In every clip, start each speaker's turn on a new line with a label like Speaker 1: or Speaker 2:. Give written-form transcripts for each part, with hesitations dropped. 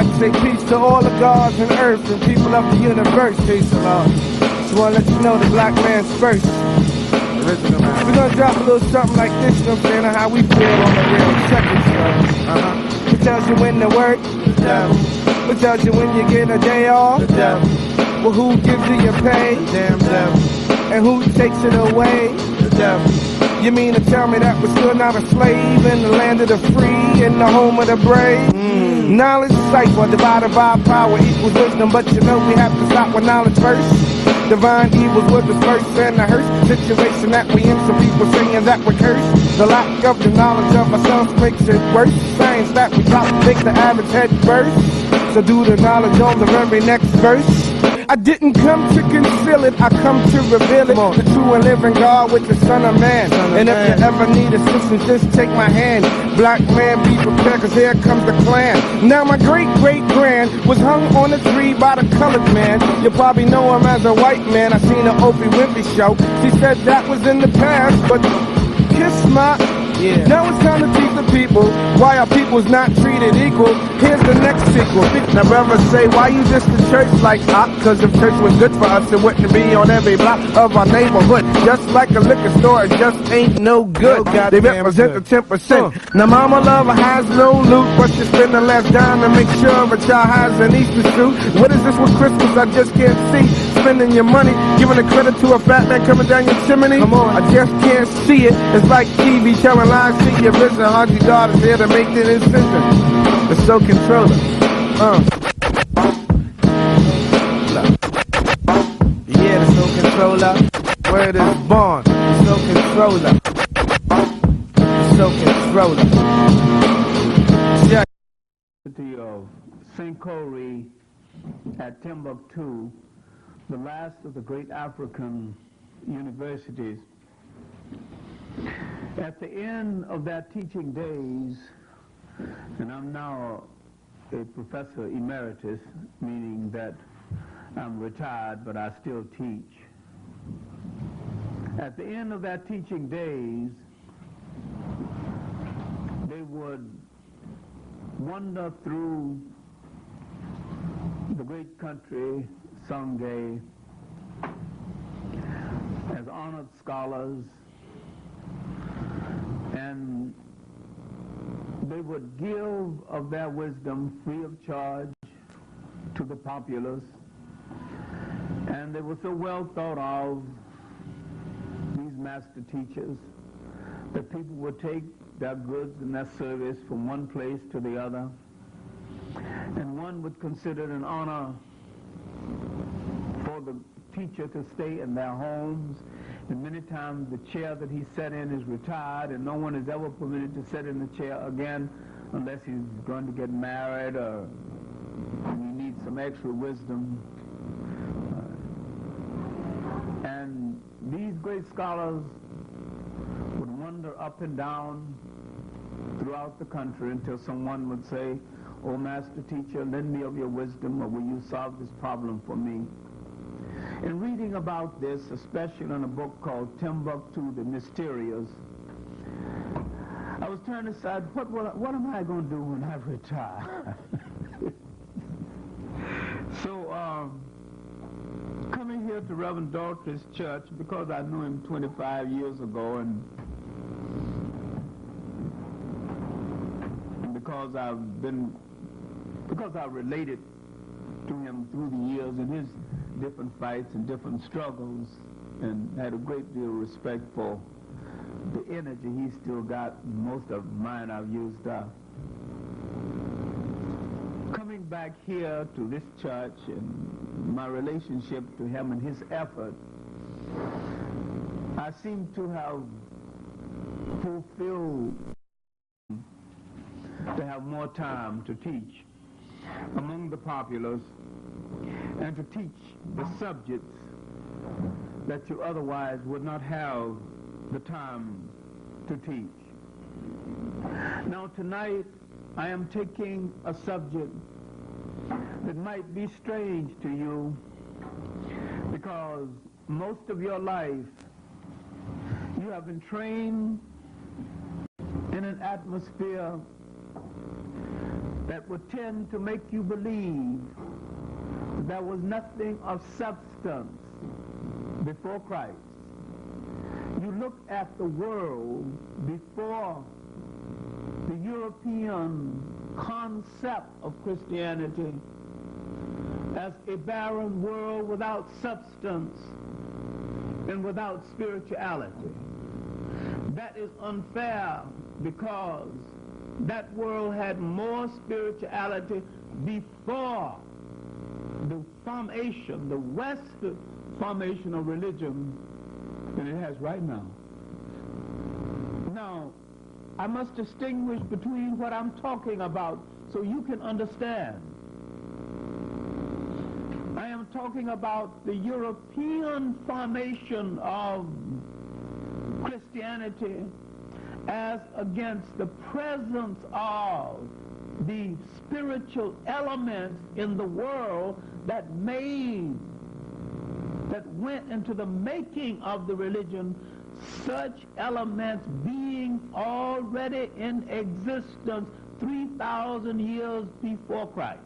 Speaker 1: like to say peace to all the gods on earth and people of the universe. Peace, Lord. Just wanna let you know the black man's first. Original man. We're gonna drop a little something like this, you know what I'm saying, on how we feel on the real. Check it, yo. Who tells you when to work? The devil. Who tells you when you get a day off? The devil. Well, who gives you your pay? The damn devil. And who takes it away? The devil. You mean to tell me that we're still not a slave in the land of the free, in the home of the brave? Knowledge cipher divided by power equals wisdom, but you know we have to stop with knowledge first. Divine evils were dispersed and the hearse situation that we in. Some people saying that we're cursed. The lack of the knowledge of ourselves makes it worse. Science that we drop makes the average head burst. So do the knowledge on the very next verse. I didn't come to conceal it, I come to reveal it. The true and living God with the Son of Man. And if you ever need assistance, just take my hand. Black man, be prepared, cause here comes the clan. Now my great-great-grand was hung on a tree by the colored man. You probably know him as a white man. I seen an Oprah Winfrey show. She said that was in the past, but kiss my... Yeah. Now it's time to teach the people why our people's not treated equal. Here's the next sequel. Now brothers say, why you just the church like cause if church was good for us, it wouldn't be on every block of our neighborhood. Just like a liquor store, it just ain't no good. They represent the 10%. Now mama lover has no loot, but she spend the last dime to make sure a child has an Easter suit. What is this with Christmas? I just can't see. Spending your money, giving a credit to a fat man coming down your chimney. Come on, I just can't see it. It's like TV telling lies, see your vision. Hardly God is here to make the decision. The soul controller. Yeah, the soul controller. Word is born. The soul controller. The soul controller.
Speaker 2: University of Sankore at Timbuktu, the last of the great African universities. At the end of that teaching days, and I'm now a professor emeritus, meaning that I'm retired, but I still teach. At the end of that teaching days, they would wander through the great country, Sangay, as honored scholars, and they would give of their wisdom free of charge to the populace. And they were so well thought of, these master teachers, that people would take their goods and their service from one place to the other. And one would consider it an honor for the teacher to stay in their homes. And many times the chair that he sat in is retired, and no one is ever permitted to sit in the chair again unless he's going to get married or he needs some extra wisdom. And these great scholars would wander up and down throughout the country until someone would say, "Oh, Master Teacher, lend me of your wisdom, or will you solve this problem for me?" In reading about this, especially in a book called Timbuktu, the Mysterious, I was trying to decide, what am I going to do when I retire? So, coming here to Reverend Daltrey's church, because I knew him 25 years ago, and because I related to him through the years in his different fights and different struggles, and had a great deal of respect for the energy he still got. Most of mine I've used up. Coming back here to this church and my relationship to him and his effort, I seem to have fulfilled to have more time to teach among the populace and to teach the subjects that you otherwise would not have the time to teach. Now tonight I am taking a subject that might be strange to you, because most of your life you have been trained in an atmosphere that that would tend to make you believe there was nothing of substance before Christ. You look at the world before the European concept of Christianity as a barren world without substance and without spirituality. That is unfair, because that world had more spirituality before the formation, the Western formation of religion, than it has right now. Now, I must distinguish between what I'm talking about so you can understand. I am talking about the European formation of Christianity as against the presence of the spiritual elements in the world that went into the making of the religion, such elements being already in existence 3,000 years before Christ.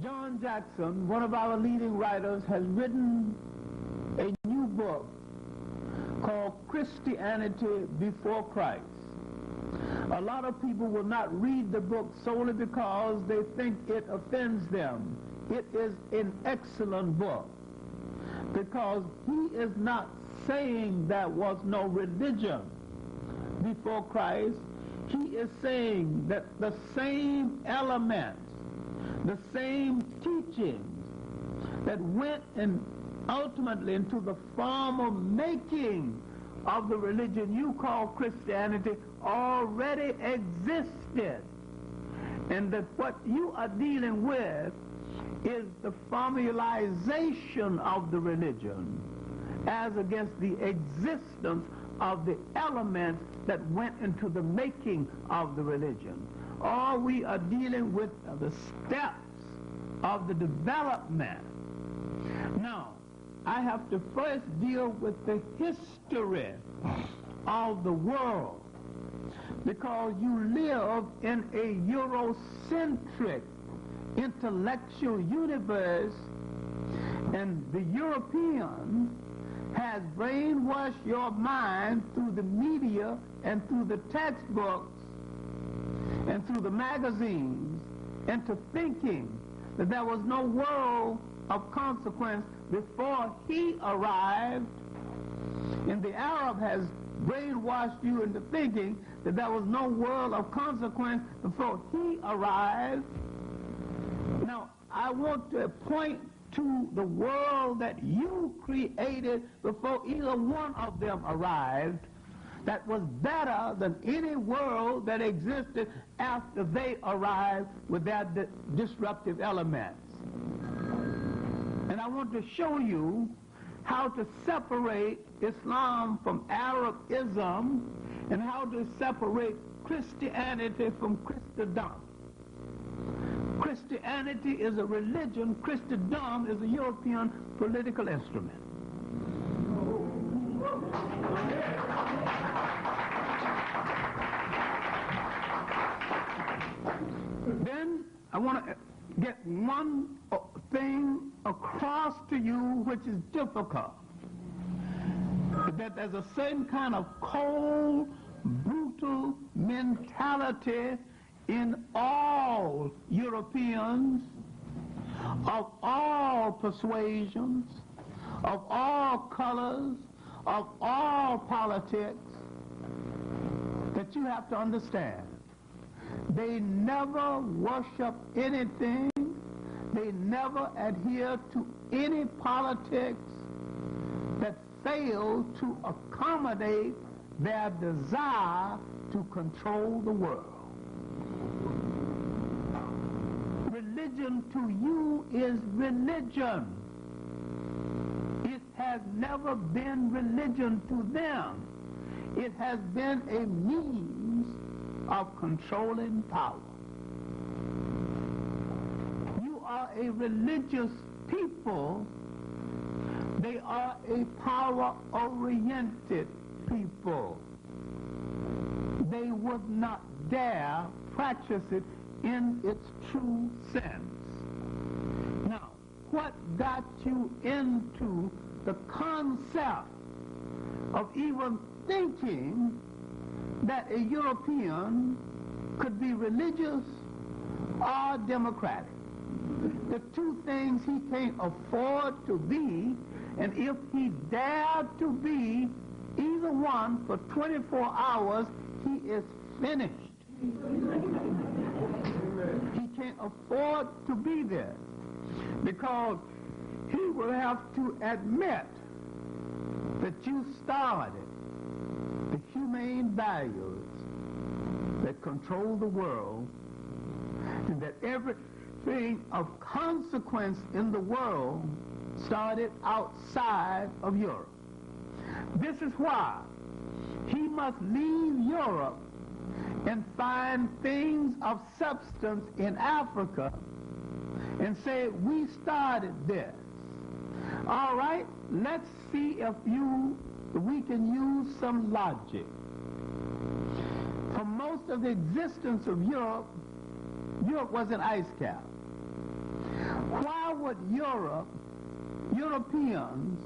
Speaker 2: John Jackson, one of our leading writers, has written a new book called Christianity Before Christ. A lot of people will not read the book solely because they think it offends them. It is an excellent book, because he is not saying there was no religion before Christ. He is saying that the same elements, the same teachings that went in ultimately into the formal making of the religion you call Christianity already existed, and that what you are dealing with is the formalization of the religion as against the existence of the elements that went into the making of the religion. All we are dealing with are the steps of the development. Now, I have to first deal with the history of the world, because you live in a Eurocentric intellectual universe, and the European has brainwashed your mind through the media and through the textbooks and through the magazines into thinking that there was no world of consequence before he arrived, and the Arab has brainwashed you into thinking that there was no world of consequence before he arrived. Now, I want to point to the world that you created before either one of them arrived, that was better than any world that existed after they arrived with their disruptive elements. And I want to show you how to separate Islam from Arabism and how to separate Christianity from Christendom. Christianity is a religion. Christendom is a European political instrument. Then I want to get one thing across to you which is difficult. That there's a certain kind of cold, brutal mentality in all Europeans, of all persuasions, of all colors, of all politics, that you have to understand. They never worship anything. They never adhere to any politics that fail to accommodate their desire to control the world. Religion to you is religion. It has never been religion to them. It has been a means of controlling power. You are a religious people. They are a power-oriented people. They would not dare practice it in its true sense. Now, what got you into the concept of even thinking that a European could be religious or democratic? The two things he can't afford to be, and if he dared to be either one for 24 hours, he is finished. He can't afford to be there because he will have to admit that you started the humane values that control the world, and that everything of consequence in the world started outside of Europe. This is why he must leave Europe and find things of substance in Africa and say, we started this. All right, let's see if we can use some logic. For most of the existence of Europe, Europe was an ice cap. Why would Europeans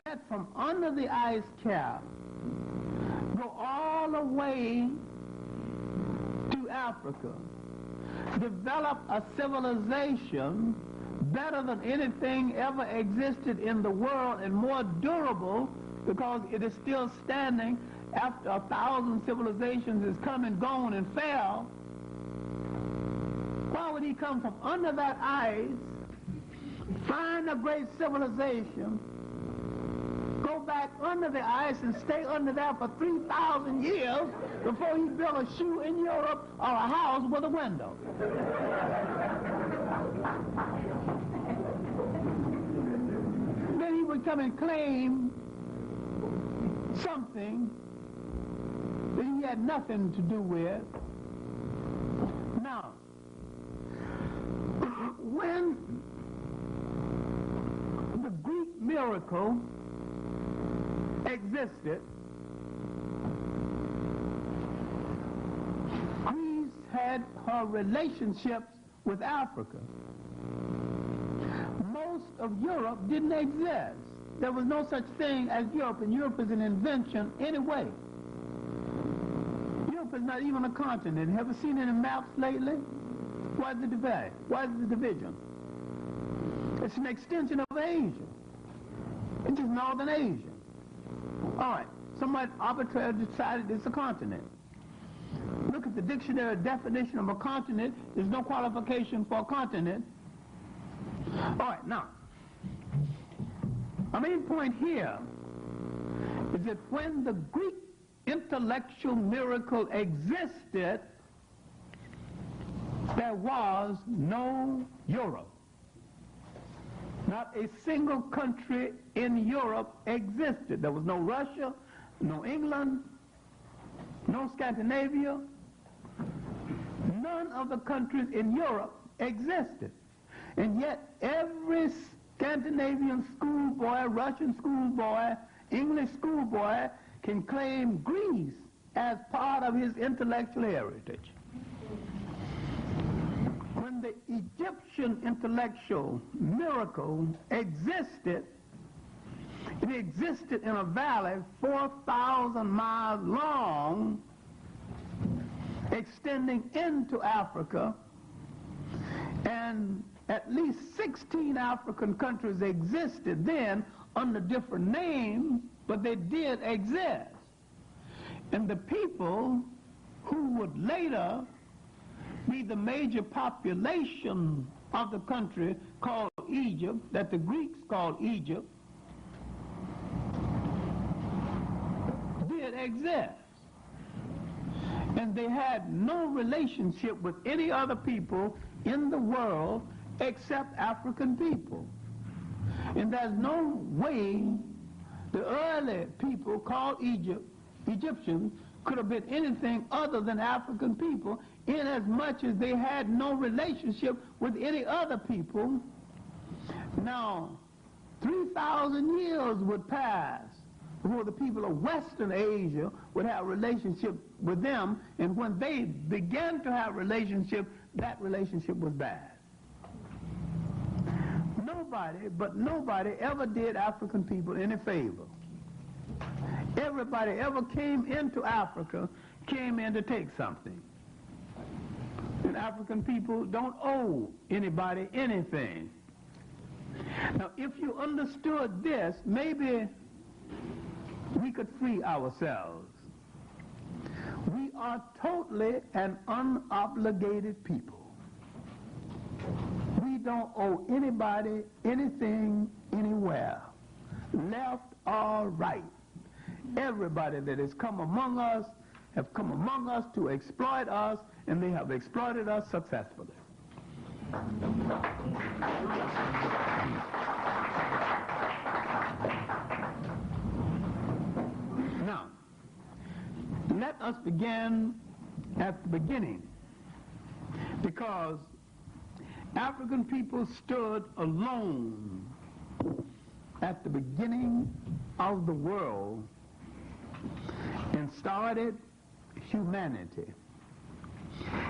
Speaker 2: get from under the ice cap, go all the way to Africa, develop a civilization better than anything ever existed in the world and more durable because it is still standing after 1,000 civilizations has come and gone and fell? Why would he come from under that ice, find a great civilization, go back under the ice and stay under there for 3,000 years before he built a shoe in Europe or a house with a window? Then he would come and claim something that he had nothing to do with. Now, when the Greek miracle existed, Greece had her relationships with Africa. Most of Europe didn't exist. There was no such thing as Europe, and Europe is an invention anyway. Europe is not even a continent. Have you seen any maps lately? Why the divide? Why the division? It's an extension of Asia. It's just Northern Asia. All right, somebody arbitrarily decided it's a continent. Look at the dictionary definition of a continent. There's no qualification for a continent. All right, now, my main point here is that when the Greek intellectual miracle existed, there was no Europe. Not a single country in Europe existed. There was no Russia, no England, no Scandinavia. None of the countries in Europe existed. And yet every Scandinavian schoolboy, Russian schoolboy, English schoolboy can claim Greece as part of his intellectual heritage. When the Egyptian intellectual miracle existed, it existed in a valley 4,000 miles long, extending into Africa, and at least 16 African countries existed then under different names, but they did exist. And the people who would later be the major population of the country called Egypt, that the Greeks called Egypt, did exist. And they had no relationship with any other people in the world except African people. And there's no way the early people called Egyptians could have been anything other than African people, in as much as they had no relationship with any other people. Now, 3,000 years would pass who the people of Western Asia would have a relationship with them, and when they began to have a relationship, that relationship was bad. Nobody ever did African people any favor. Everybody ever came into Africa, came in to take something. And African people don't owe anybody anything. Now, if you understood this, maybe we could free ourselves. We are totally an unobligated people. We don't owe anybody anything anywhere, left or right. Everybody that has come among us have come among us to exploit us, and they have exploited us successfully. Now, let us begin at the beginning, because African people stood alone at the beginning of the world and started humanity,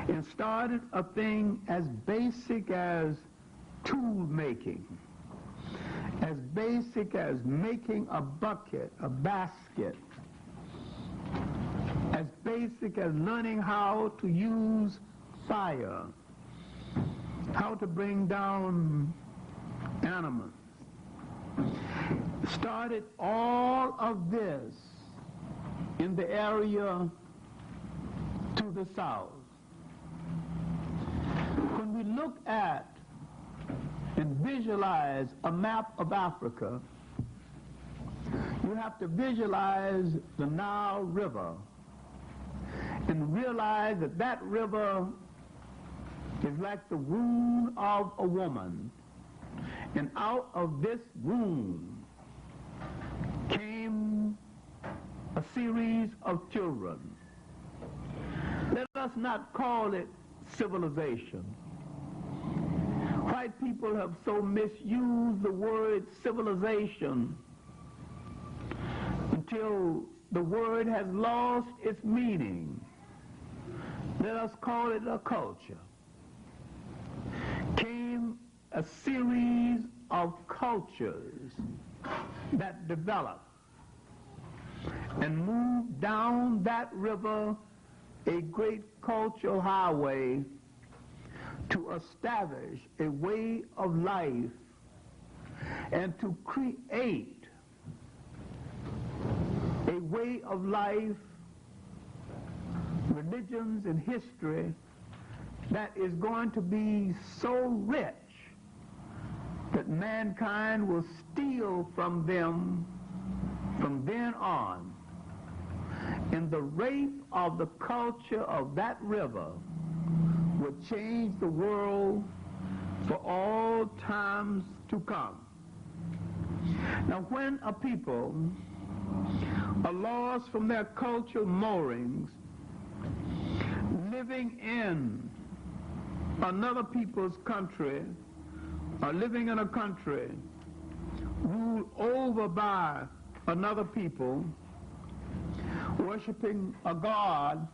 Speaker 2: and started a thing as basic as tool making, as basic as making a bucket, a basket, as basic as learning how to use fire, how to bring down animals. Started all of this in the area to the south. When we look at and visualize a map of Africa, you have to visualize the Nile River and realize that that river is like the womb of a woman. And out of this womb came a series of children. Let us not call it civilization. White people have so misused the word civilization until the word has lost its meaning. Let us call it a culture. Came a series of cultures that developed and moved down that river, a great cultural highway, to establish a way of life and to create a way of life, religions and history that is going to be so rich that mankind will steal from them from then on. And the rape of the culture of that river will change the world for all times to come. Now, when a people are lost from their cultural moorings, living in another people's country, or living in a country ruled over by another people, worshiping a God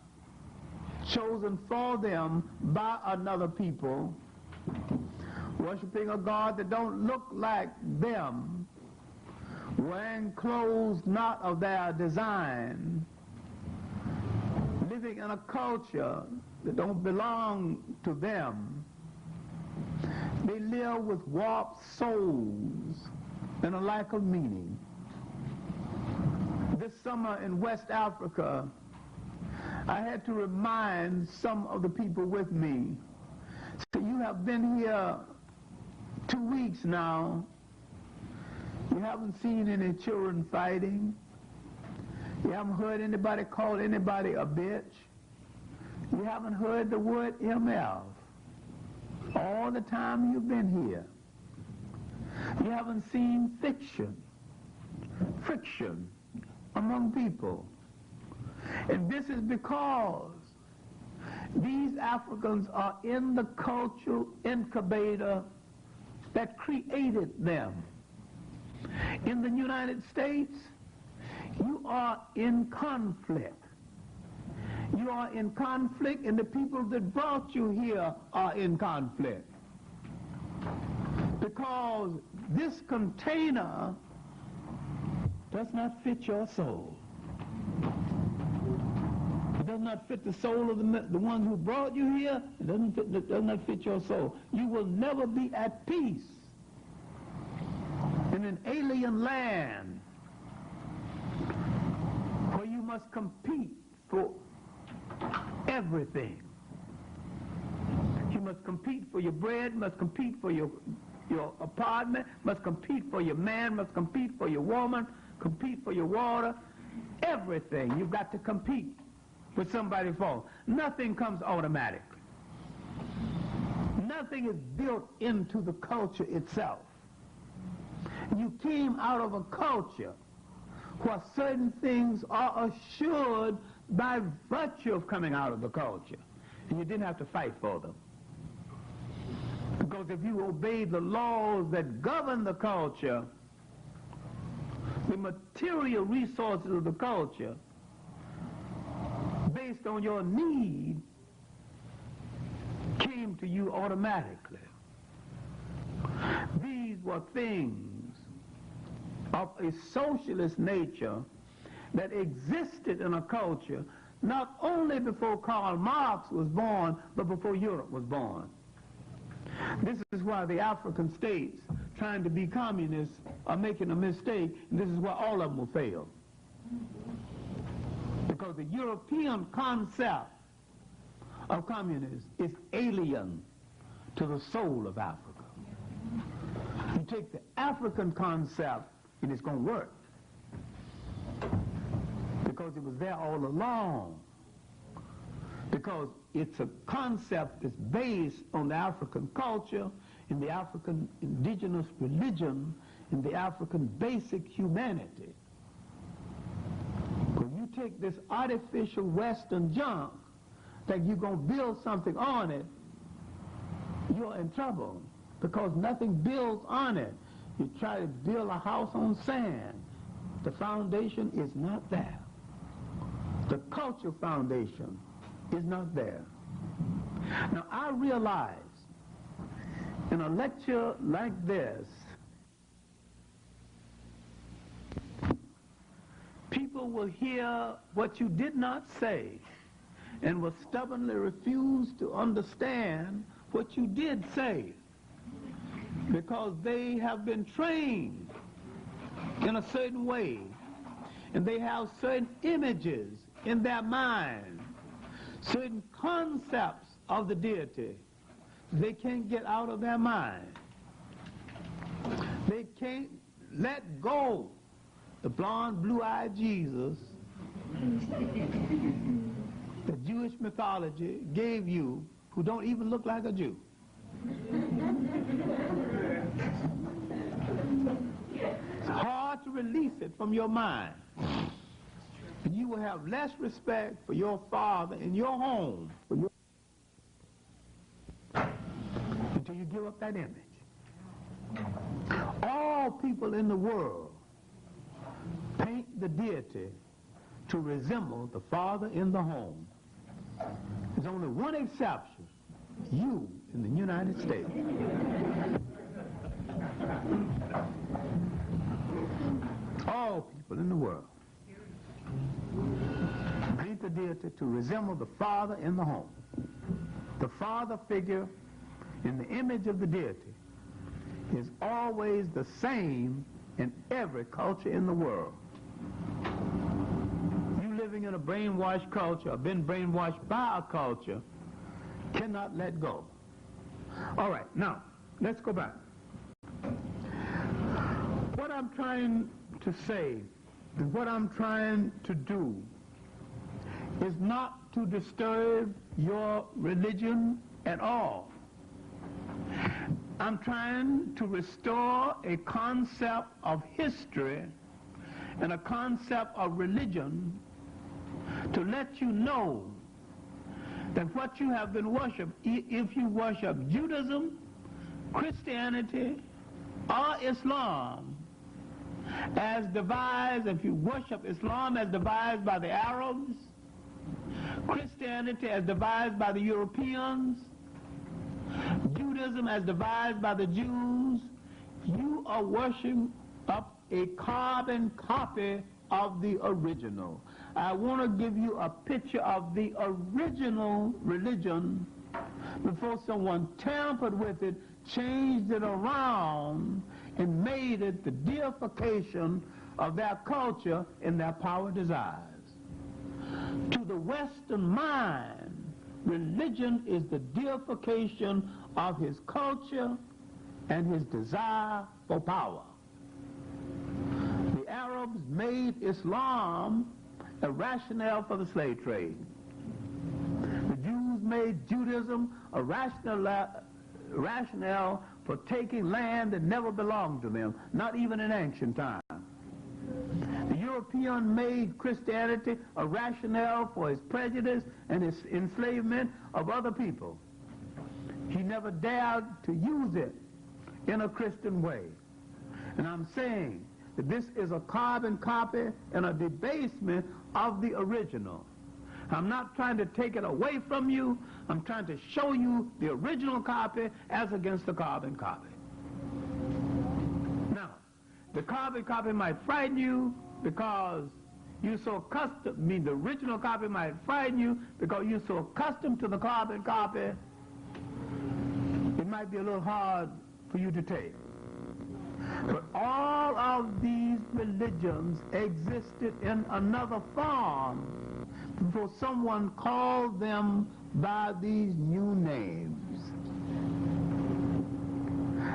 Speaker 2: chosen for them by another people, worshiping a God that don't look like them, wearing clothes not of their design, living in a culture that don't belong to them. They live with warped souls and a lack of meaning. This summer in West Africa, I had to remind some of the people with me, so you have been here 2 weeks now. You haven't seen any children fighting. You haven't heard anybody call anybody a bitch. You haven't heard the word MF all the time you've been here. You haven't seen friction among people. And this is because these Africans are in the cultural incubator that created them. In the United States, you are in conflict. You are in conflict, and the people that brought you here are in conflict. Because this container does not fit your soul. It does not fit the soul of the one who brought you here. It does not fit your soul. You will never be at peace in an alien land where you must compete for everything. You must compete for your bread, must compete for your apartment, must compete for your man, must compete for your woman, compete for your water, everything. You've got to compete with somebody for. Nothing comes automatically. Nothing is built into the culture itself. You came out of a culture where certain things are assured by virtue of coming out of the culture. And you didn't have to fight for them. Because if you obey the laws that govern the culture, the material resources of the culture, based on your need, came to you automatically. These were things of a socialist nature that existed in a culture not only before Karl Marx was born, but before Europe was born. This is why the African states trying to be communists are making a mistake, and this is why all of them will fail. Because the European concept of communism is alien to the soul of Africa. You take the African concept, and it's going to work. Because it was there all along. Because it's a concept that's based on the African culture, in the African indigenous religion, in the African basic humanity. When you take this artificial Western junk, that you're going to build something on it, you're in trouble. Because nothing builds on it. You try to build a house on sand. The foundation is not there. The culture foundation is not there. Now, I realize in a lecture like this, people will hear what you did not say and will stubbornly refuse to understand what you did say, because they have been trained in a certain way, and they have certain images in their mind, certain concepts of the deity they can't get out of their mind. They can't let go the blonde, blue-eyed Jesus the Jewish mythology gave you, who don't even look like a Jew. It's hard to release it from your mind. And you will have less respect for your father in your home until you give up that image. All people in the world paint the deity to resemble the father in the home. There's only one exception: you in the United States. All people in the world paint the deity to resemble the father in the home. The father figure in the image of the deity is always the same in every culture in the world. You living in a brainwashed culture, or been brainwashed by a culture, cannot let go. All right, now, let's go back. What I'm trying to say, and what I'm trying to do, is not to disturb your religion at all. I'm trying to restore a concept of history and a concept of religion to let you know that what you have been worshiping, if you worship Judaism, Christianity, or Islam, as devised, if you worship Islam as devised by the Arabs, Christianity as devised by the Europeans, Judaism as devised by the Jews, you are worshiping up a carbon copy of the original. I want to give you a picture of the original religion before someone tampered with it, changed it around, and made it the deification of their culture and their power desires. To the Western mind, religion is the deification of his culture and his desire for power. The Arabs made Islam a rationale for the slave trade. The Jews made Judaism a rationale for taking land that never belonged to them, not even in ancient times. The European made Christianity a rationale for his prejudice and his enslavement of other people. He never dared to use it in a Christian way. And I'm saying that this is a carbon copy and a debasement of the original. I'm not trying to take it away from you. I'm trying to show you the original copy as against the carbon copy. Now, the carbon copy might frighten you because you're so accustomed, the original copy might frighten you because you're so accustomed to the carbon copy, it might be a little hard for you to take. But all of these religions existed in another form before someone called them by these new names.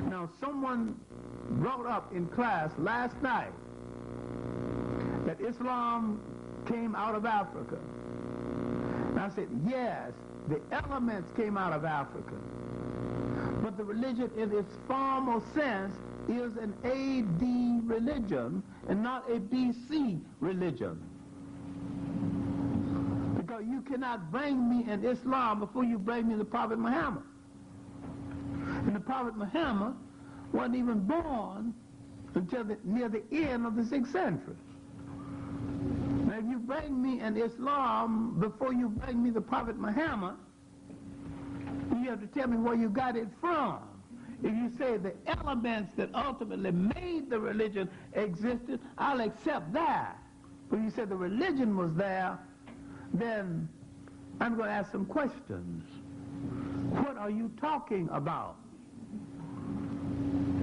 Speaker 2: Now, someone brought up in class last night that Islam came out of Africa. And I said, yes, the elements came out of Africa. But the religion in its formal sense is an AD religion and not a BC religion. Because you cannot bring me in Islam before you bring me the Prophet Muhammad. And the Prophet Muhammad wasn't even born until near the end of the 6th century. Now if you bring me in Islam before you bring me the Prophet Muhammad, you have to tell me where you got it from. If you say the elements that ultimately made the religion existed, I'll accept that. But if you say the religion was there, then I'm going to ask some questions. What are you talking about?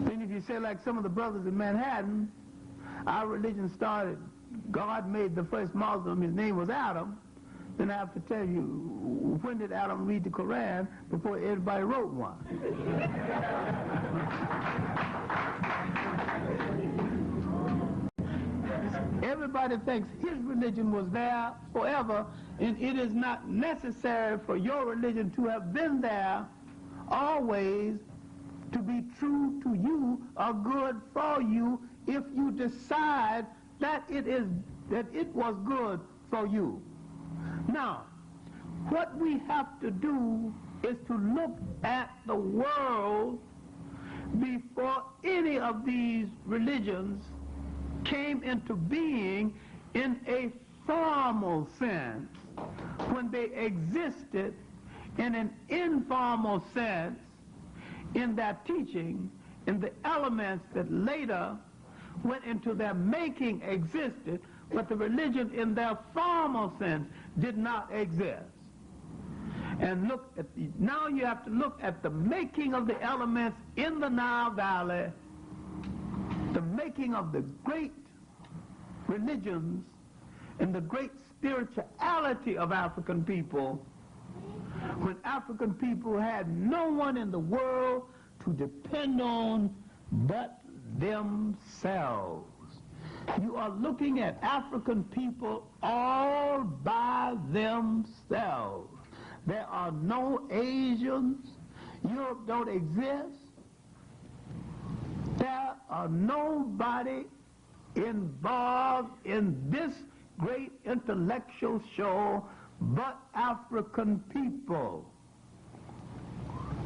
Speaker 2: Then if you say like some of the brothers in Manhattan, our religion started, God made the first Muslim, his name was Adam, then I have to tell you, when did Adam read the Quran before everybody wrote one? Everybody thinks his religion was there forever, and it is not necessary for your religion to have been there always to be true to you or good for you if you decide that it was good for you. Now, what we have to do is to look at the world before any of these religions came into being in a formal sense, when they existed in an informal sense in their teaching, in the elements that later went into their making existed, but the religion in their formal sense did not exist. And look at now you have to look at the making of the elements in the Nile Valley, the making of the great religions and the great spirituality of African people, when African people had no one in the world to depend on but themselves. You are looking at African people all by themselves. There are no Asians. Europe don't exist. There are nobody involved in this great intellectual show but African people.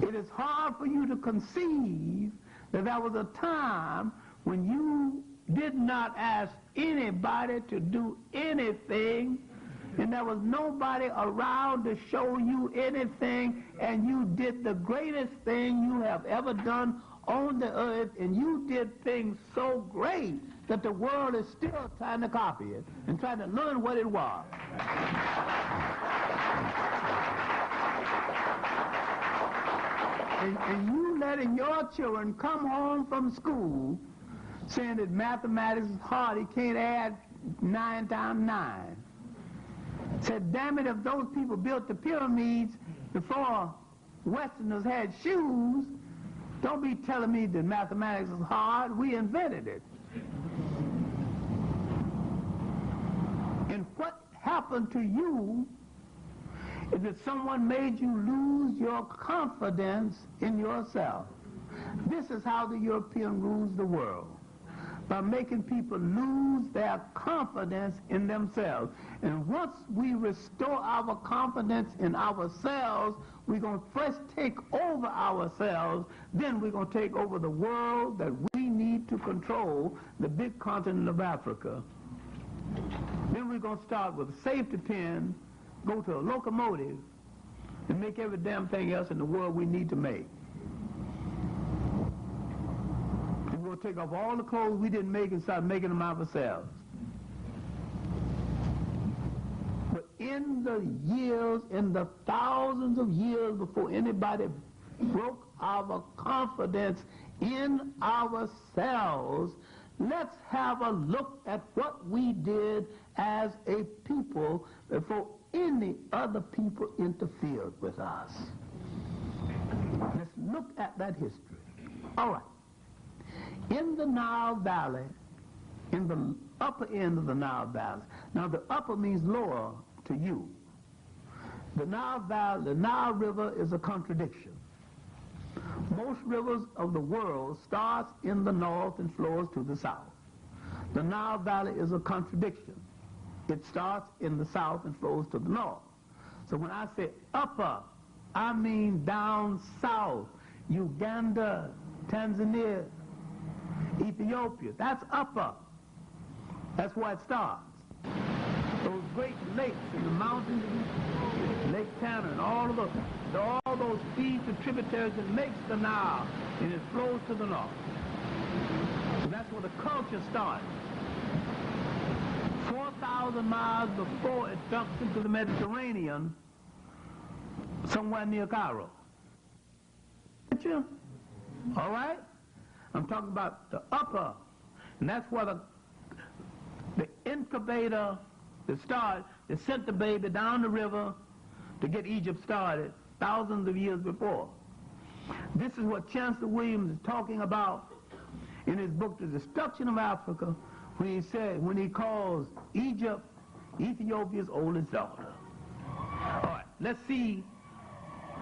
Speaker 2: It is hard for you to conceive that there was a time when you did not ask anybody to do anything, and there was nobody around to show you anything, and you did the greatest thing you have ever done on the earth, and you did things so great that the world is still trying to copy it and trying to learn what it was. And you letting your children come home from school saying that mathematics is hard, he can't add 9 times 9. Said, damn it, if those people built the pyramids before Westerners had shoes, don't be telling me that mathematics is hard. We invented it. And what happened to you is that someone made you lose your confidence in yourself. This is how the European rules the world, by making people lose their confidence in themselves. And once we restore our confidence in ourselves, we're going to first take over ourselves, then we're going to take over the world that we need to control, the big continent of Africa. Then we're going to start with a safety pin, go to a locomotive, and make every damn thing else in the world we need to make. We're going to take off all the clothes we didn't make and start making them ourselves. But in the years, in the thousands of years before anybody broke our confidence in ourselves, let's have a look at what we did as a people before any other people interfered with us. Let's look at that history. All right. In the Nile Valley, in the upper end of the Nile Valley, now the upper means lower to you. The Nile Valley, the Nile River is a contradiction. Most rivers of the world starts in the north and flows to the south. The Nile Valley is a contradiction. It starts in the south and flows to the north. So when I say upper, I mean down south, Uganda, Tanzania, Ethiopia. That's upper. That's where it starts. Those great lakes in the mountains, Lake Tanner, and all those feeds and tributaries that makes the Nile, and it flows to the north. So that's where the culture started. 4,000 miles before it dumps into the Mediterranean, somewhere near Cairo. All right? I'm talking about the upper, and that's where the incubator that started, that sent the baby down the river to get Egypt started thousands of years before. This is what Chancellor Williams is talking about in his book, The Destruction of Africa, when he calls Egypt Ethiopia's oldest daughter. All right, let's see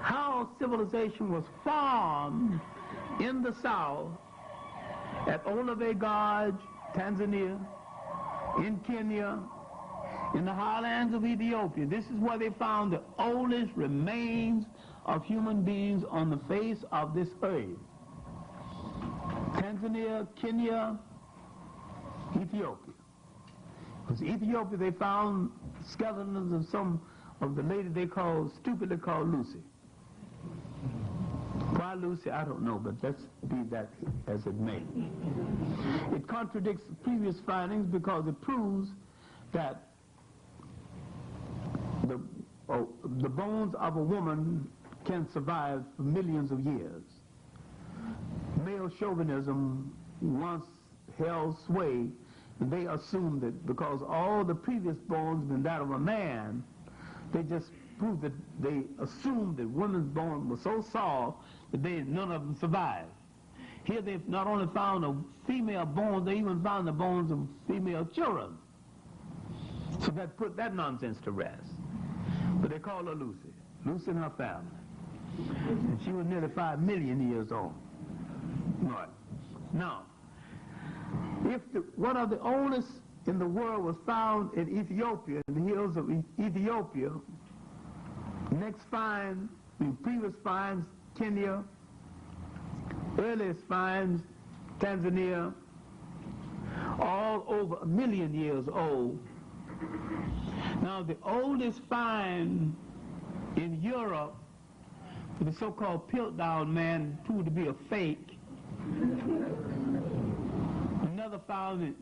Speaker 2: how civilization was formed in the south at Olave Gorge, Tanzania, in Kenya, in the highlands of Ethiopia. This is where they found the oldest remains of human beings on the face of this earth. Tanzania, Kenya, Ethiopia. Because Ethiopia, they found skeletons of some of the lady they stupidly called Lucy. Why Lucy, I don't know, but let's be that as it may. It contradicts previous findings because it proves that the bones of a woman can survive for millions of years. Male chauvinism once held sway, and they assumed that because all the previous bones been that of a man, they just proved that they assumed that women's bones were so soft that none of them survived. Here they've not only found a female bones, they even found the bones of female children. So that put that nonsense to rest. But they called her Lucy. Lucy and her family. And she was nearly 5 million years old. Right. Now, one of the oldest in the world was found in Ethiopia, in the hills of Ethiopia. Next find, previous finds, Kenya. Earliest finds, Tanzania. all over 1 million years old. Now, the oldest find in Europe, the so-called Piltdown man, proved to be a fake. Another found,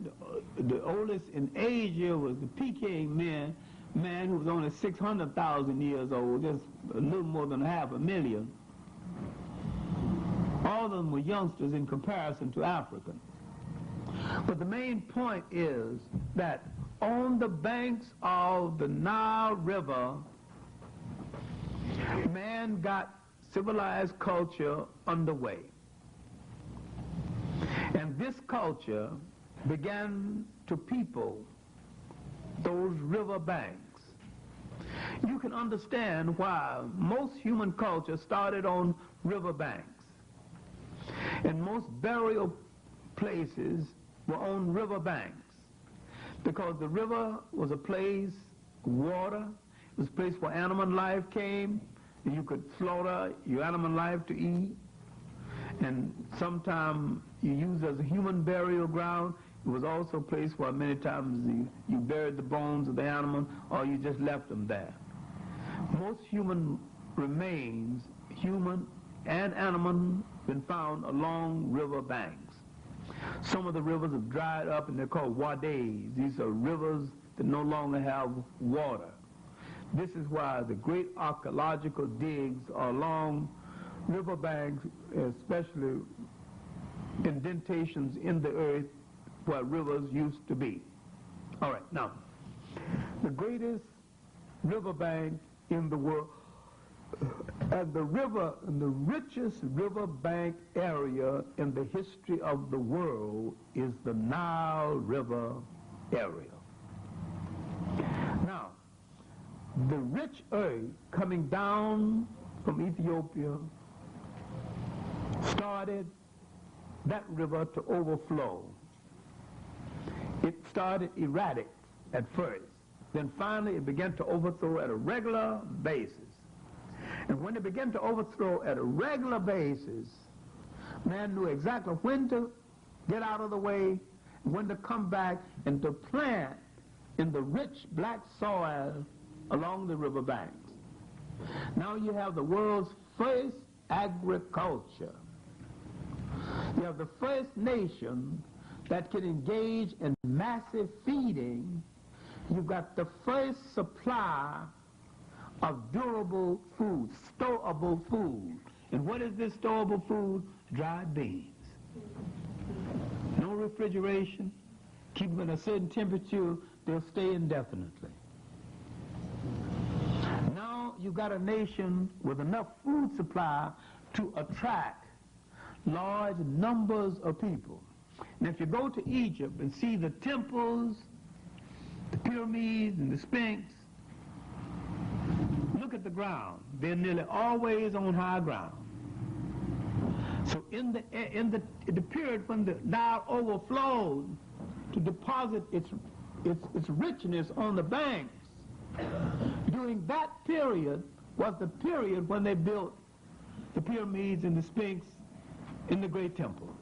Speaker 2: the oldest in Asia was the Peking man who was only 600,000 years old, just a little more than 500,000. All of them were youngsters in comparison to Africa. But the main point is that on the banks of the Nile River, man got civilized culture underway. And this culture began to people those river banks. You can understand why most human culture started on river banks. And most burial places were on river banks, because the river was a place of water, it was a place where animal life came, and you could slaughter your animal life to eat, and sometimes you used as a human burial ground. It was also a place where many times you buried the bones of the animal, or you just left them there. Most human remains, human and animal, been found along river banks. Some of the rivers have dried up, and they're called wadis. These are rivers that no longer have water. This is why the great archaeological digs are along river banks, especially indentations in the earth where rivers used to be. All right, now, the greatest riverbank in the world, and the richest riverbank area in the history of the world is the Nile River area. Now, the rich earth coming down from Ethiopia started that river to overflow. It started erratic at first. Then finally it began to overflow at a regular basis. And when it began to overthrow at a regular basis, man knew exactly when to get out of the way, when to come back, and to plant in the rich black soil along the river banks. Now you have the world's first agriculture. You have the first nation that can engage in massive feeding. You've got the first supply of durable food, storable food. And what is this storable food? Dried beans. No refrigeration. Keep them at a certain temperature, they'll stay indefinitely. Now you've got a nation with enough food supply to attract large numbers of people. And if you go to Egypt and see the temples, the pyramids, and the Sphinx, look at the ground. They're nearly always on high ground. So in the period when the Nile overflowed to deposit its richness on the banks, during that period was the period when they built the pyramids and the Sphinx in the great temples.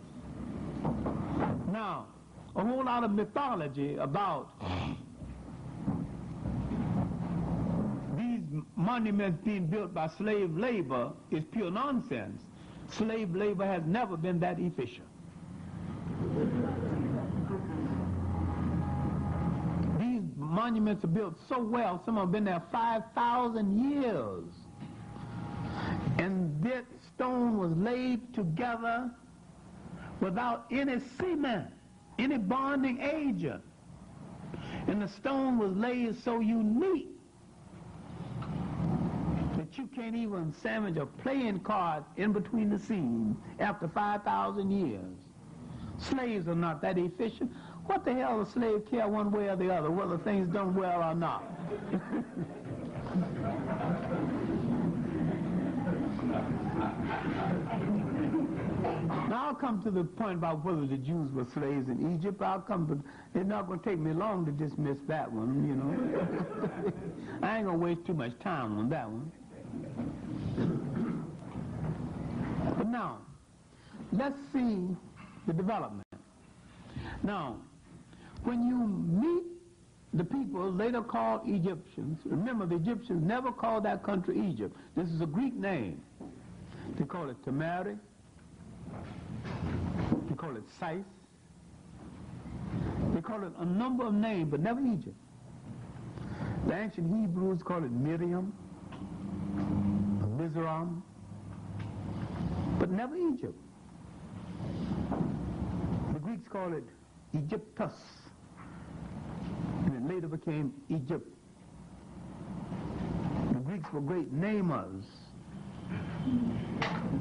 Speaker 2: Now, a whole lot of mythology about these monuments being built by slave labor is pure nonsense. Slave labor has never been that efficient. These monuments are built so well, some have been there 5,000 years. And that stone was laid together without any cement, any bonding agent. And the stone was laid so unique that you can't even sandwich a playing card in between the seams after 5,000 years. Slaves are not that efficient. What the hell does a slave care one way or the other, whether things done well or not? Now I'll come to the point about whether the Jews were slaves in Egypt. It's not going to take me long to dismiss that one, you know. I ain't going to waste too much time on that one. But now, let's see the development. Now, When you meet the people later called Egyptians, remember the Egyptians never called that country Egypt. This is a Greek name. They call it Tamari. They call it Sais. They call it a number of names, but never Egypt. The ancient Hebrews call it Miriam, Mizraim, but never Egypt. The Greeks call it Egyptus, and it later became Egypt. The Greeks were great namers.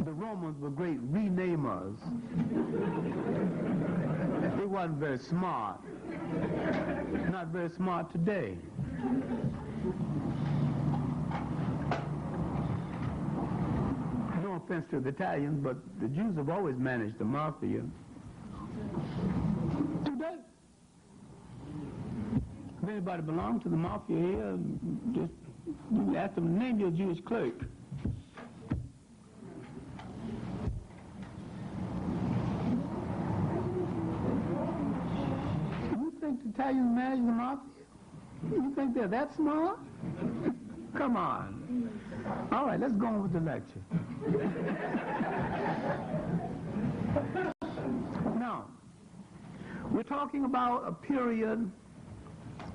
Speaker 2: The Romans were great renamers. They weren't very smart. Not very smart today. No offense to the Italians, but the Jews have always managed the mafia. Today. If anybody belongs to the mafia here, just ask them to name your Jewish clerk. Italians manage the mafia? You think they're that smart? Come on. All right, let's go on with the lecture. Now, we're talking about a period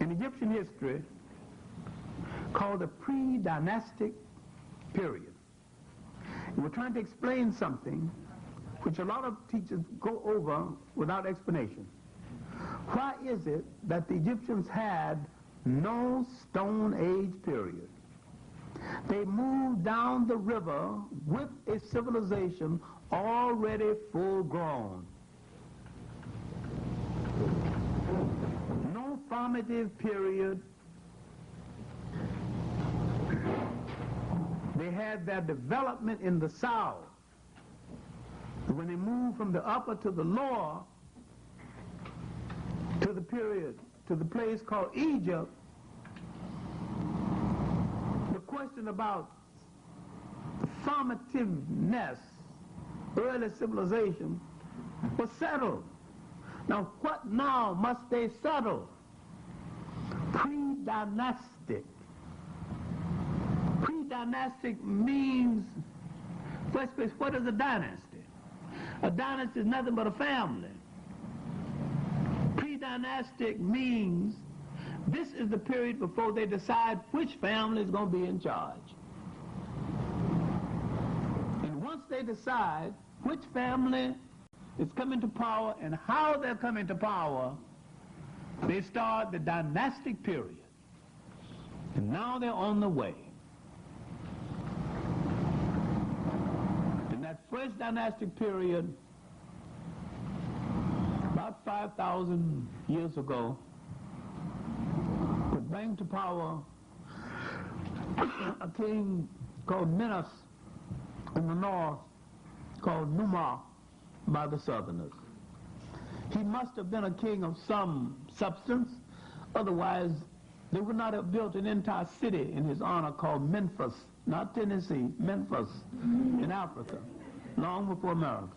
Speaker 2: in Egyptian history called the pre-dynastic period. And we're trying to explain something which a lot of teachers go over without explanation. Why is it that the Egyptians had no Stone Age period? They moved down the river with a civilization already full grown. No formative period. They had their development in the south. When they moved from the upper to the lower, to the period, to the place called Egypt, the question about the formativeness, early civilization, was settled. Now, what now must they settle? Pre-dynastic. Pre-dynastic means, first place, what is a dynasty? A dynasty is nothing but a family. Pre-dynastic means this is the period before they decide which family is going to be in charge. And once they decide which family is coming to power and how they're coming to power, they start the dynastic period. And now they're on the way. In that first dynastic period, about 5,000 years ago, would bring to power a king called Minos in the north, called Numa by the southerners. He must have been a king of some substance, otherwise they would not have built an entire city in his honor called Memphis, not Tennessee, Memphis in Africa, long before America.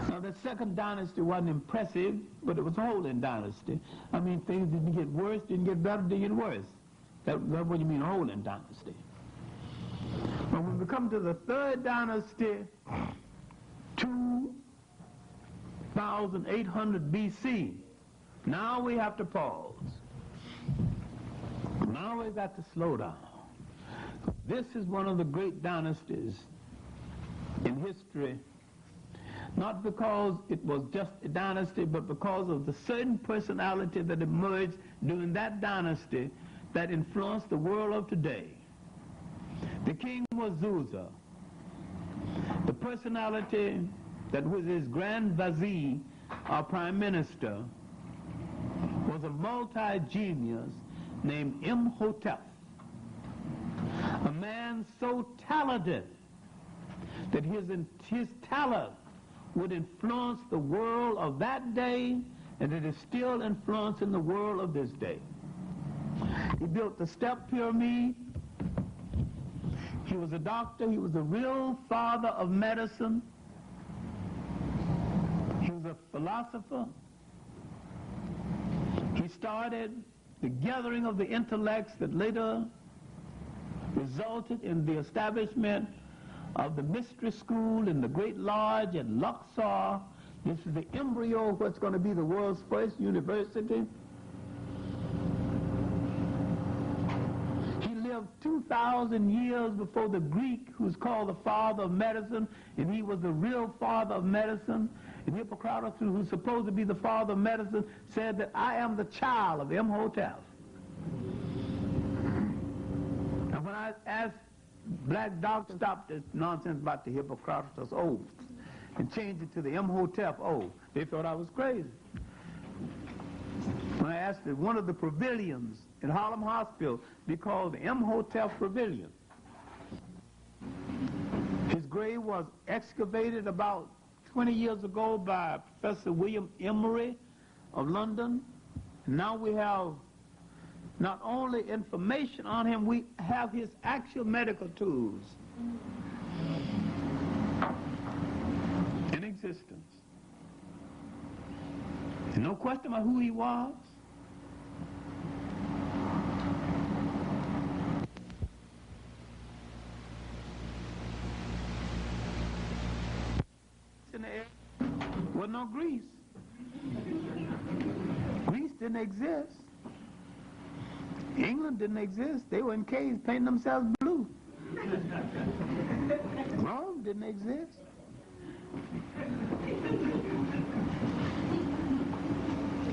Speaker 2: Now, the second dynasty wasn't impressive, but it was a holding dynasty. I mean, things didn't get worse, didn't get better, didn't get worse. That's what you mean, a holding dynasty. But when we come to the third dynasty, 2800 BC, now we have to pause. Now we've got to slow down. This is one of the great dynasties in history, not because it was just a dynasty, but because of the certain personality that emerged during that dynasty that influenced the world of today. The king was Zusa. The personality that was his grand vizier, our prime minister, was a multi-genius named Imhotep. A man so talented that his talent would influence the world of that day, and it is still influencing the world of this day. He built the step pyramid. He was a doctor. He was the real father of medicine. He was a philosopher. started the gathering of the intellects that later resulted in the establishment of the mystery school in the Great Lodge at Luxor. This is the embryo of what's going to be the world's first university. He lived 2,000 years before the Greek, who's called the father of medicine, and he was the real father of medicine. And Hippocrates, who's supposed to be the father of medicine, said that I am the child of Imhotep. And when I asked black doctors to stop this nonsense about the Hippocrates oath and change it to the Imhotep oath, they thought I was crazy. When I asked that one of the pavilions in Harlem Hospital be called the Imhotep Pavilion. His grave was excavated about 20 years ago by Professor William Emery of London. Now we have not only information on him, we have his actual medical tools in existence. And no question about who he was. In the air was no Greece. Greece didn't exist. England didn't exist. They were in caves painting themselves blue. Rome didn't exist.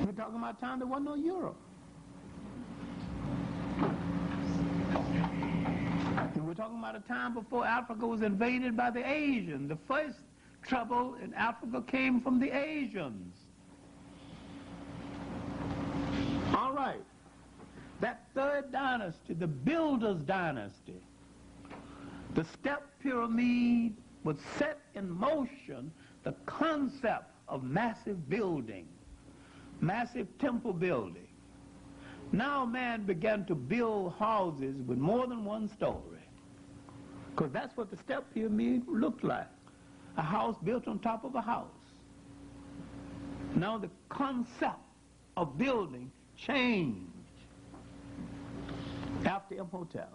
Speaker 2: We're talking about a time there wasn't no Europe. And we're talking about a time before Africa was invaded by the Asians. The first trouble in Africa came from the Asians. All right. That third dynasty, the Builders dynasty, the step pyramid would set in motion the concept of massive building, massive temple building. Now man began to build houses with more than one story, because that's what the step pyramid looked like, a house built on top of a house. Now the concept of building changed after Imhotep.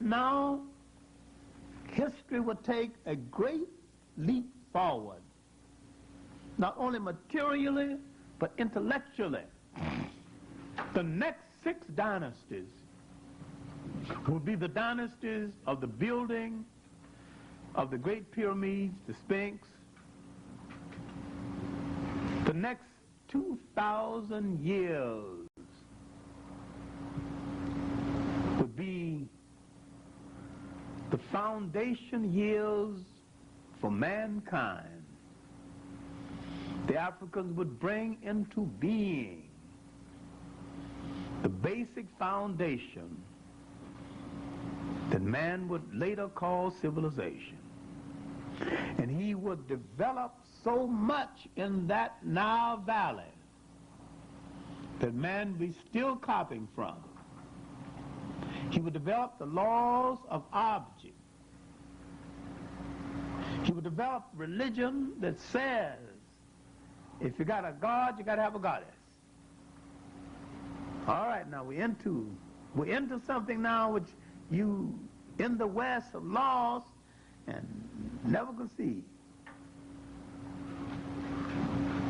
Speaker 2: Now, history would take a great leap forward, not only materially, but intellectually. The next 6 dynasties will be the dynasties of the building of the great pyramids, the Sphinx. The next 2,000 years would be the foundation years for mankind. The Africans would bring into being the basic foundation that man would later call civilization. And he would develop so much in that Nile Valley that man be still copying from. He would develop the laws of object. He would develop religion that says, if you got a God, you got to have a goddess. All right, now we're into something now which you in the West have lost and never conceived.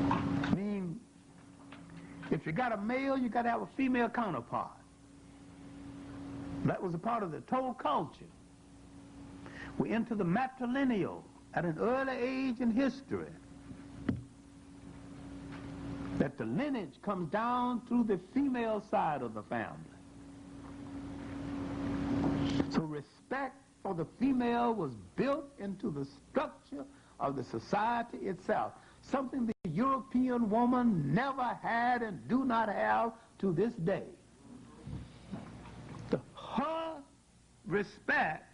Speaker 2: I mean, if you got a male, you got to have a female counterpart. That was a part of the total culture. We're into the matrilineal at an early age in history. That the lineage comes down through the female side of the family. So respect for the female was built into the structure of the society itself. Something the European woman never had and do not have to this day. Her respect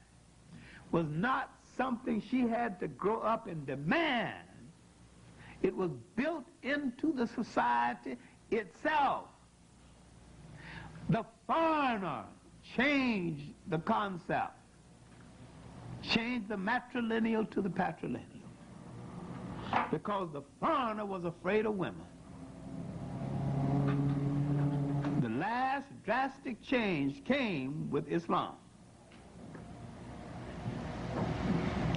Speaker 2: was not something she had to grow up and demand. It was built into the society itself. The foreigner changed the concept, changed the matrilineal to the patrilineal, because the foreigner was afraid of women. last drastic change came with Islam.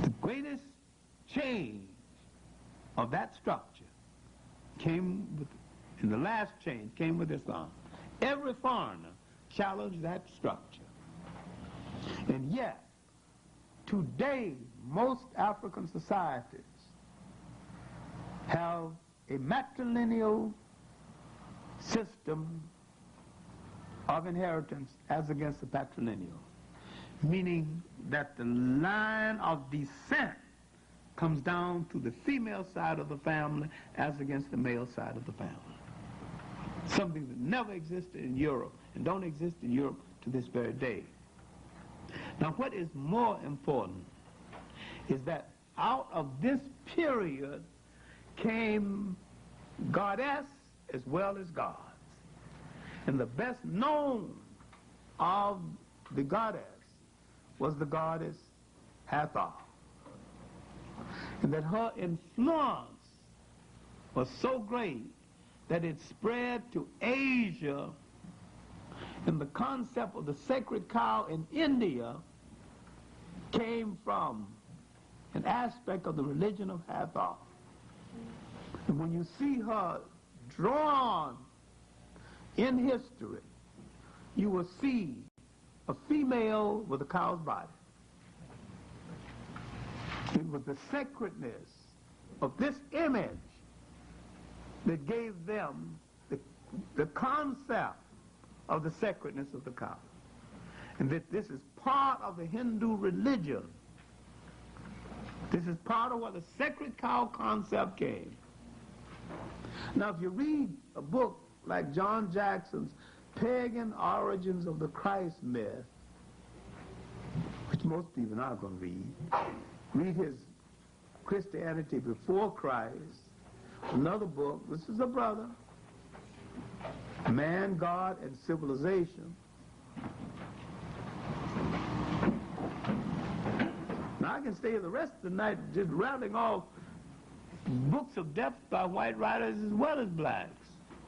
Speaker 2: The greatest change of that structure came with, in the last change came with Islam. Every foreigner challenged that structure. And yet, today, most African societies have a matrilineal system of inheritance as against the patrilineal, meaning that the line of descent comes down to the female side of the family as against the male side of the family. Something that never existed in Europe and don't exist in Europe to this very day. Now, what is more important is that out of this period came goddess as well as gods. And the best known of the goddess was the goddess Hathor. And that her influence was so great that it spread to Asia, and the concept of the sacred cow in India came from an aspect of the religion of Hathor. And when you see her drawn in history, you will see a female with a cow's body. It was the sacredness of this image that gave them the concept of the sacredness of the cow. And that this is part of the Hindu religion. This is part of where the sacred cow concept came. Now, if you read a book like John Jackson's Pagan Origins of the Christ Myth, which most people are not going to read his Christianity Before Christ, another book, this is a brother, Man, God, and Civilization. Now, I can stay here the rest of the night just rattling off books of depth by white writers as well as blacks.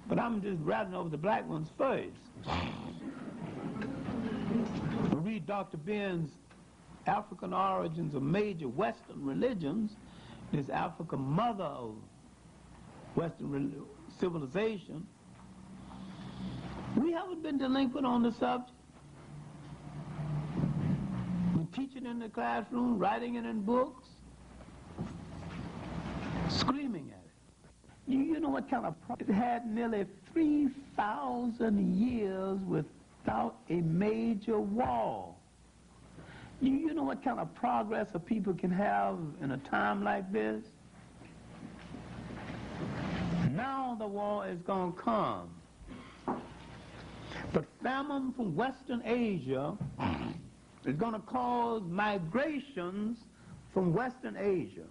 Speaker 2: But I'm just rattling over the black ones first. We read Dr. Ben's African Origins of Major Western Religions. This Africa, mother of Western civilization. We haven't been delinquent on the subject. We teach it in the classroom, writing it in books, screaming at it. You know what kind of problem? It had nearly 3,000 years without a major war. You know what kind of progress a people can have in a time like this? Now the war is going to come. But famine from Western Asia is going to cause migrations from Western Asia.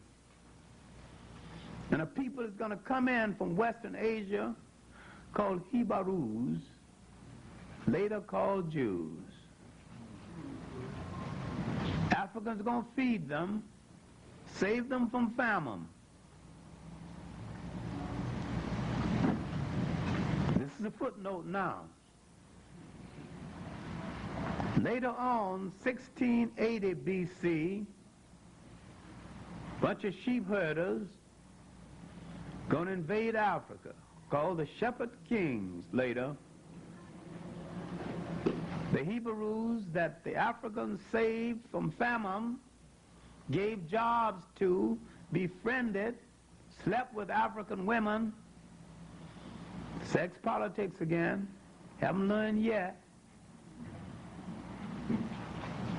Speaker 2: And a people is going to come in from Western Asia called Hebrews, later called Jews. Africans are going to feed them, save them from famine. This is a footnote now. Later on, 1680 BC, a bunch of sheep herders going to invade Africa, called the Shepherd Kings later. The Hebrews that the Africans saved from famine, gave jobs to, befriended, slept with African women, sex politics again, haven't learned yet.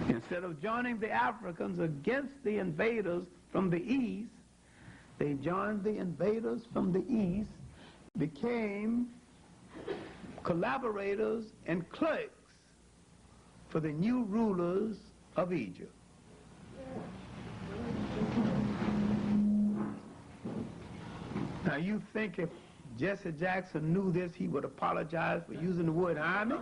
Speaker 2: Instead of joining the Africans against the invaders from the east, they joined the invaders from the east, became collaborators and clerks for the new rulers of Egypt. Now you think if Jesse Jackson knew this, he would apologize for using the word army?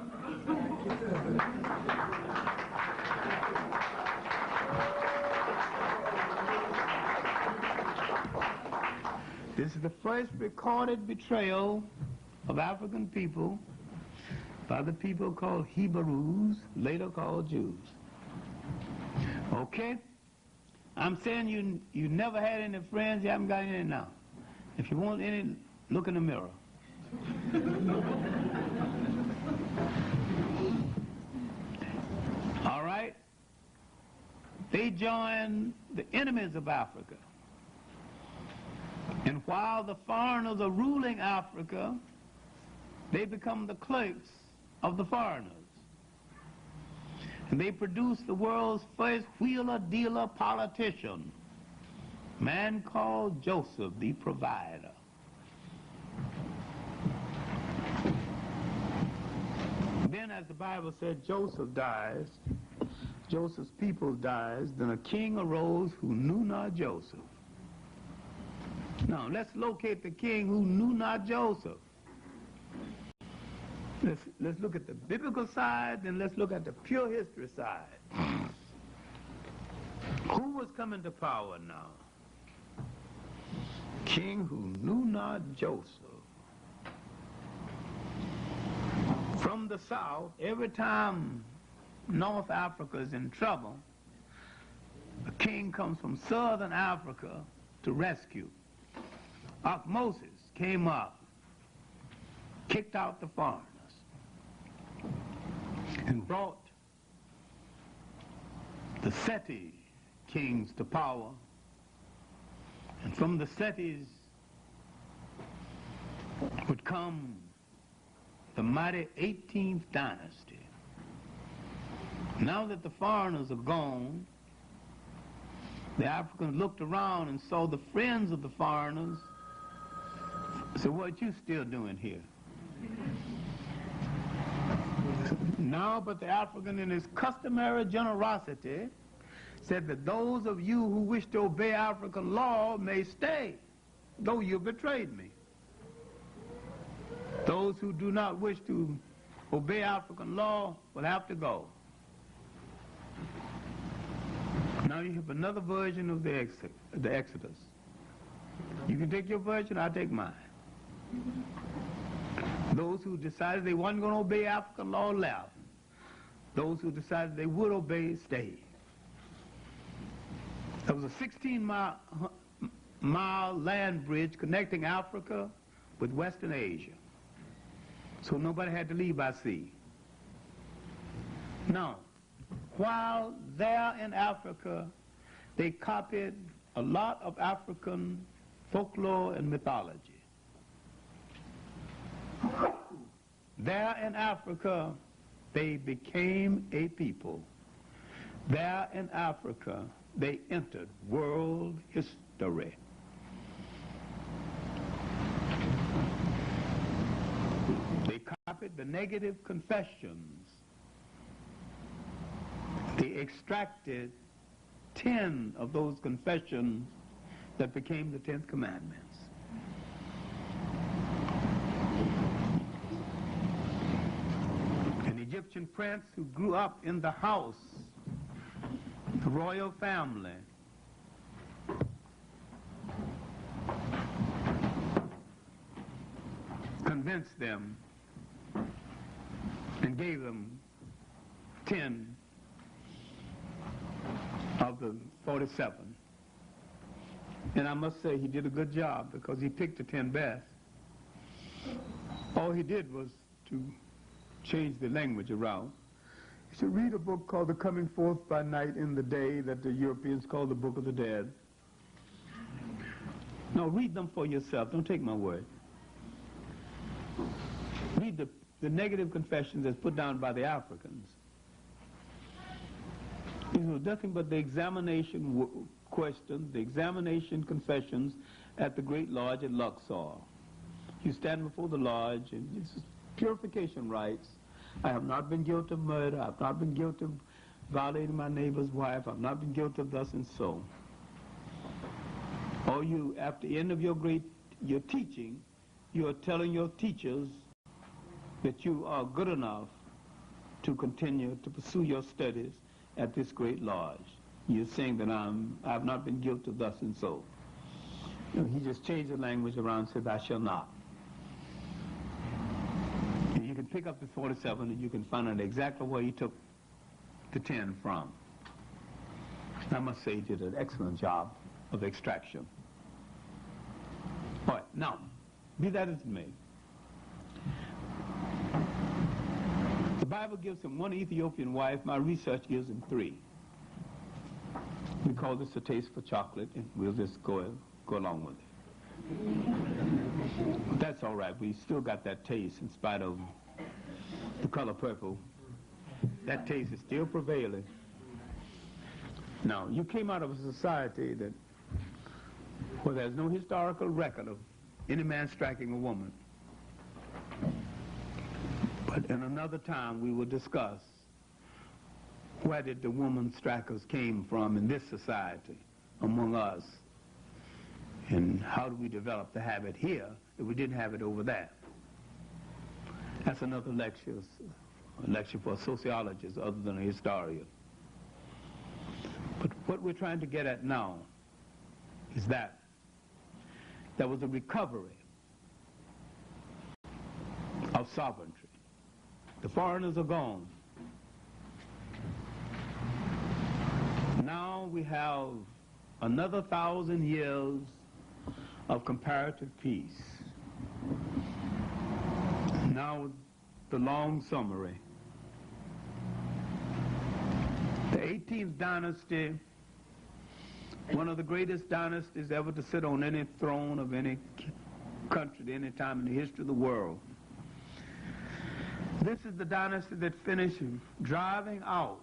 Speaker 2: This is the first recorded betrayal of African people by the people called Hebrews, later called Jews. Okay? I'm saying you never had any friends, you haven't got any now. If you want any, look in the mirror. All right? They join the enemies of Africa. And while the foreigners are ruling Africa, they become the clerks of the foreigners. And they produce the world's first wheeler-dealer politician, a man called Joseph, the provider. Then, as the Bible said, Joseph dies, Joseph's people dies, then a king arose who knew not Joseph. Now, let's locate the king who knew not Joseph. Let's look at the biblical side, then let's look at the pure history side. Who was coming to power now? King who knew not Joseph. From the south, every time North Africa is in trouble, a king comes from southern Africa to rescue. Moses came up, kicked out the foreigners, and brought the Seti kings to power. And from the Setis would come the mighty 18th dynasty. Now that the foreigners are gone, the Africans looked around and saw the friends of the foreigners. So what you still doing here? Now, but the African in his customary generosity said that those of you who wish to obey African law may stay, though you betrayed me. Those who do not wish to obey African law will have to go. Now you have another version of the Exodus. You can take your version, I'll take mine. Those who decided they weren't going to obey African law left. Those who decided they would obey stayed. There was a 16-mile land bridge connecting Africa with Western Asia. So nobody had to leave by sea. Now, while there in Africa, they copied a lot of African folklore and mythology. There in Africa, they became a people. There in Africa, they entered world history. They copied the negative confessions. They extracted 10 of those confessions that became the 10th Commandments. An Egyptian prince who grew up in the house, the royal family, convinced them and gave them 10 of the 47. And I must say he did a good job because he picked the 10 best. All he did was to change the language around. You should read a book called The Coming Forth by Night in the Day that the Europeans call the Book of the Dead. No, read them for yourself. Don't take my word. Read the negative confessions that's put down by the Africans. These were nothing but the examination questions, the examination confessions at the Great Lodge at Luxor. You stand before the lodge, and it's purification rites. I have not been guilty of murder. I have not been guilty of violating my neighbor's wife. I have not been guilty of thus and so. Or you, after the end of your teaching, you are telling your teachers that you are good enough to continue to pursue your studies at this great lodge. You're saying that I have not been guilty of thus and so. You know, he just changed the language around and said, I shall not. And you can pick up the 47 and you can find out exactly where he took the 10 from. I must say he did an excellent job of extraction. All right, now, be that as it may, the Bible gives him one Ethiopian wife. My research gives him 3. We call this a taste for chocolate, and we'll just go along with it. But that's all right. We still got that taste in spite of the color purple. That taste is still prevailing. Now, you came out of a society that where there's no historical record of any man striking a woman. But in another time, we will discuss where did the woman strikers came from in this society among us, and how do we develop the habit here if we didn't have it over there. That's another lecture, a lecture for a sociologist other than a historian. But what we're trying to get at now is that there was a recovery of sovereignty. The foreigners are gone. Now we have another 1,000 years of comparative peace. Now the long summary. The 18th dynasty, one of the greatest dynasties ever to sit on any throne of any country at any time in the history of the world. This is the dynasty that finished driving out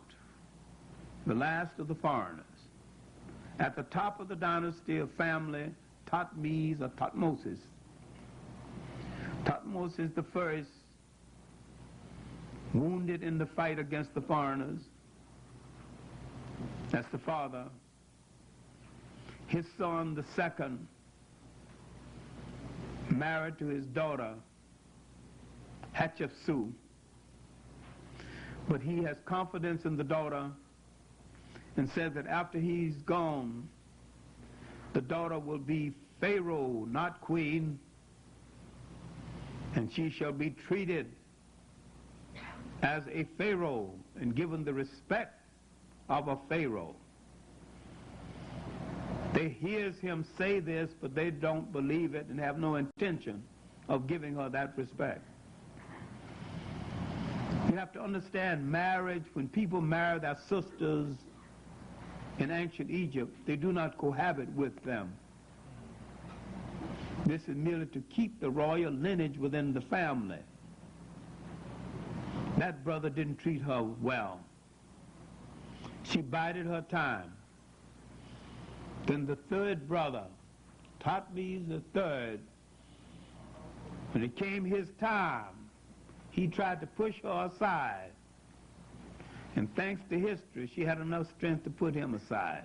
Speaker 2: the last of the foreigners. At the top of the dynasty, a family, Thutmose or Thutmosis. Thutmosis the first, wounded in the fight against the foreigners. That's the father. His son, the second, married to his daughter, Hatshepsut. But he has confidence in the daughter and says that after he's gone, the daughter will be Pharaoh, not queen, and she shall be treated as a Pharaoh and given the respect of a Pharaoh. They hears him say this, but they don't believe it and have no intention of giving her that respect. You have to understand marriage. When people marry their sisters in ancient Egypt, they do not cohabit with them. This is merely to keep the royal lineage within the family. That brother didn't treat her well. She bided her time. Then the third brother, Thutmose the third, when it came his time, he tried to push her aside. And thanks to history, she had enough strength to put him aside.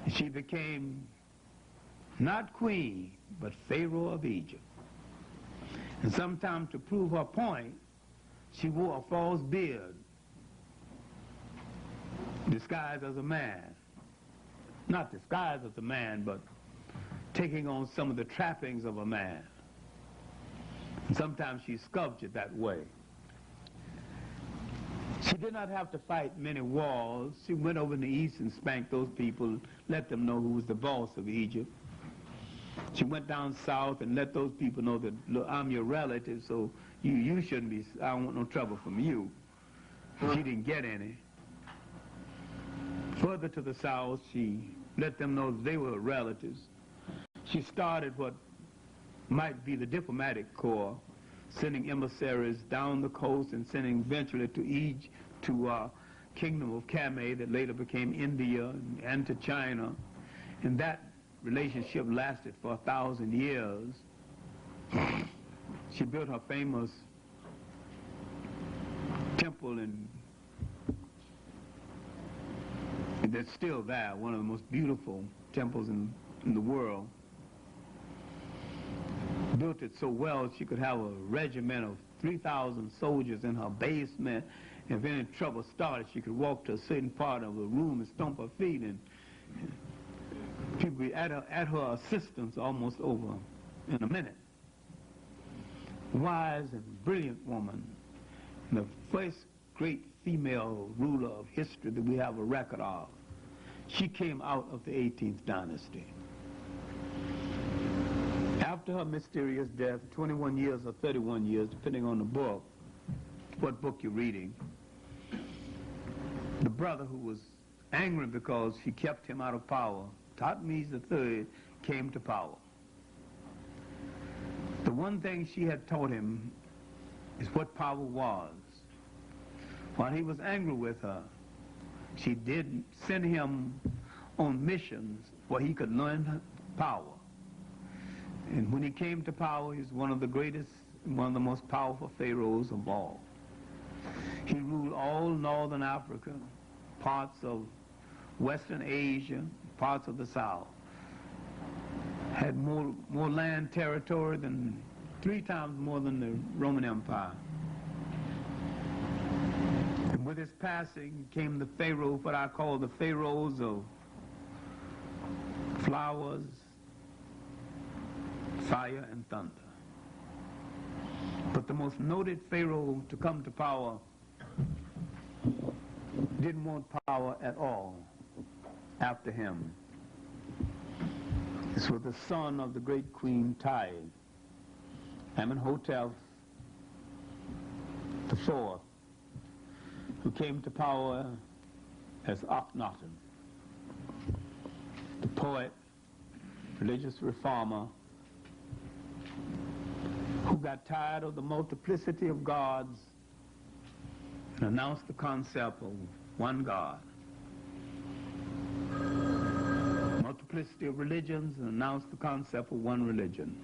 Speaker 2: And she became not queen, but Pharaoh of Egypt. And sometime to prove her point, she wore a false beard, disguised as a man. Not disguised as a man, but taking on some of the trappings of a man. And sometimes she sculptured that way. She did not have to fight many wars. She went over in the east and spanked those people, let them know who was the boss of Egypt. She went down south and let those people know that, look, I'm your relative, so you shouldn't be, I don't want no trouble from you. She didn't get any. Further to the south, she let them know that they were relatives. She started what might be the diplomatic corps, sending emissaries down the coast and sending eventually to Egypt, to Kingdom of Kameh that later became India, and to China. And that relationship lasted for 1,000 years. She built her famous temple that's still there, one of the most beautiful temples in the world. Built it so well she could have a regiment of 3,000 soldiers in her basement. If any trouble started, she could walk to a certain part of the room and stomp her feet, and people would be at her assistance almost over in a minute. wise and brilliant woman, the first great female ruler of history that we have a record of. She came out of the 18th dynasty. After her mysterious death, 21 years or 31 years, depending on the book, what book you're reading, the brother who was angry because she kept him out of power, Thutmose III, came to power. The one thing she had taught him is what power was. While he was angry with her, she did send him on missions where he could learn power. And when he came to power, he was one of the greatest, one of the most powerful pharaohs of all. He ruled all northern Africa, parts of Western Asia, parts of the South. Had more land territory than 3 times more than the Roman Empire. And with his passing came the pharaoh, what I call the pharaohs of flowers, fire, and thunder. But the most noted pharaoh to come to power didn't want power at all after him. This was the son of the great Queen Tide, Amenhotep IV, who came to power as Akhenaten, the poet, religious reformer, who got tired of the multiplicity of gods and announced the concept of one God. Multiplicity of religions and announced the concept of one religion.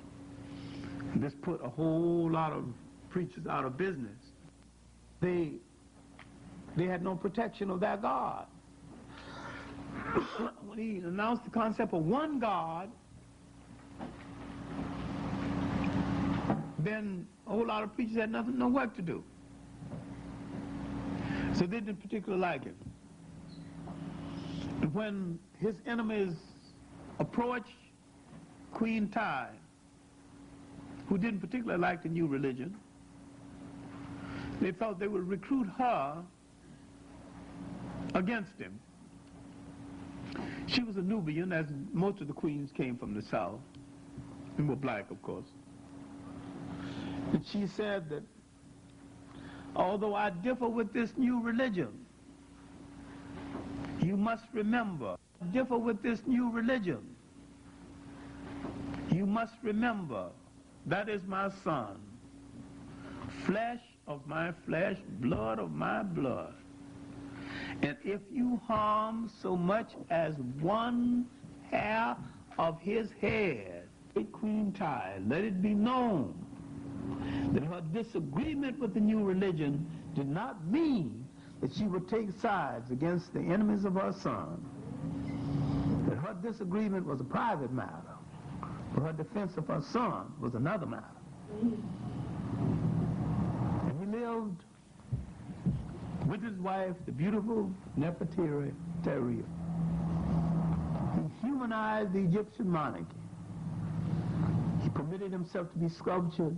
Speaker 2: And this put a whole lot of preachers out of business. They had no protection of their God. When he announced the concept of one God, then a whole lot of preachers had no work to do. So they didn't particularly like him. And when his enemies approached Queen Tide, who didn't particularly like the new religion, they thought they would recruit her against him. She was a Nubian, as most of the queens came from the South, and were black, of course. And she said that, although I differ with this new religion, you must remember, differ with this new religion, you must remember, that is my son, flesh of my flesh, blood of my blood. And if you harm so much as one hair of his head, Queen Tide, let it be known that her disagreement with the new religion did not mean that she would take sides against the enemies of her son. That her disagreement was a private matter, but her defense of her son was another matter. And he lived with his wife, the beautiful Nefertari. He humanized the Egyptian monarchy. He permitted himself to be sculptured,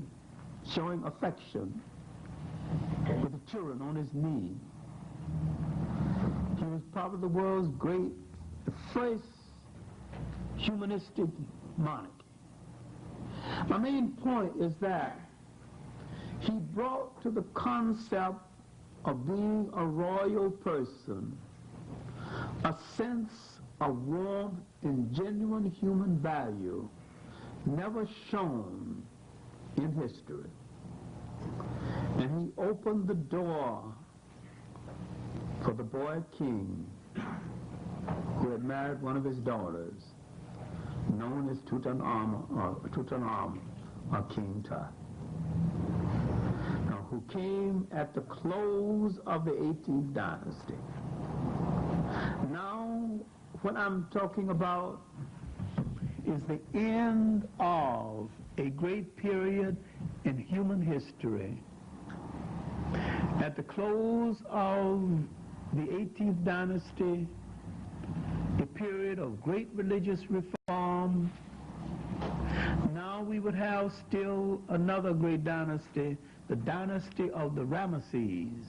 Speaker 2: showing affection with the children on his knee. He was probably the world's the first humanistic monarch. My main point is that he brought to the concept of being a royal person a sense of warmth and genuine human value never shown in history. And he opened the door for the boy king who had married one of his daughters, known as Tutankhamun or King Tut, who came at the close of the 18th dynasty. Now, what I'm talking about is the end of a great period in human history. At the close of the 18th dynasty, a period of great religious reform. Now we would have still another great dynasty, the dynasty of the Ramesses.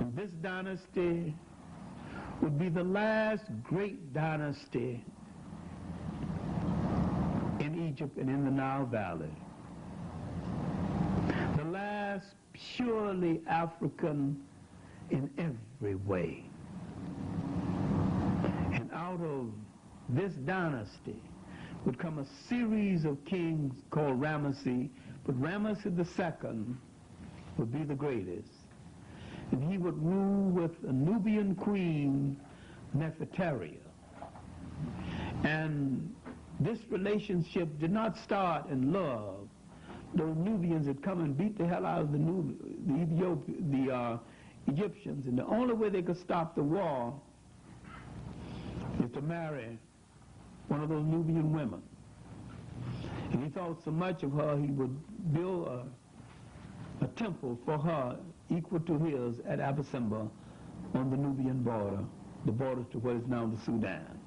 Speaker 2: And this dynasty would be the last great dynasty in Egypt and in the Nile Valley. The last purely African in every way. And out of this dynasty would come a series of kings called Ramesses, but Ramesses II would be the greatest. And he would rule with a Nubian queen, Nefertari. And this relationship did not start in love. Those Nubians had come and beat the hell out of the Egyptians, and the only way they could stop the war is to marry one of those Nubian women. And he thought so much of her, he would build a temple for her equal to his at Abysimba on the Nubian border, the border to what is now the Sudan.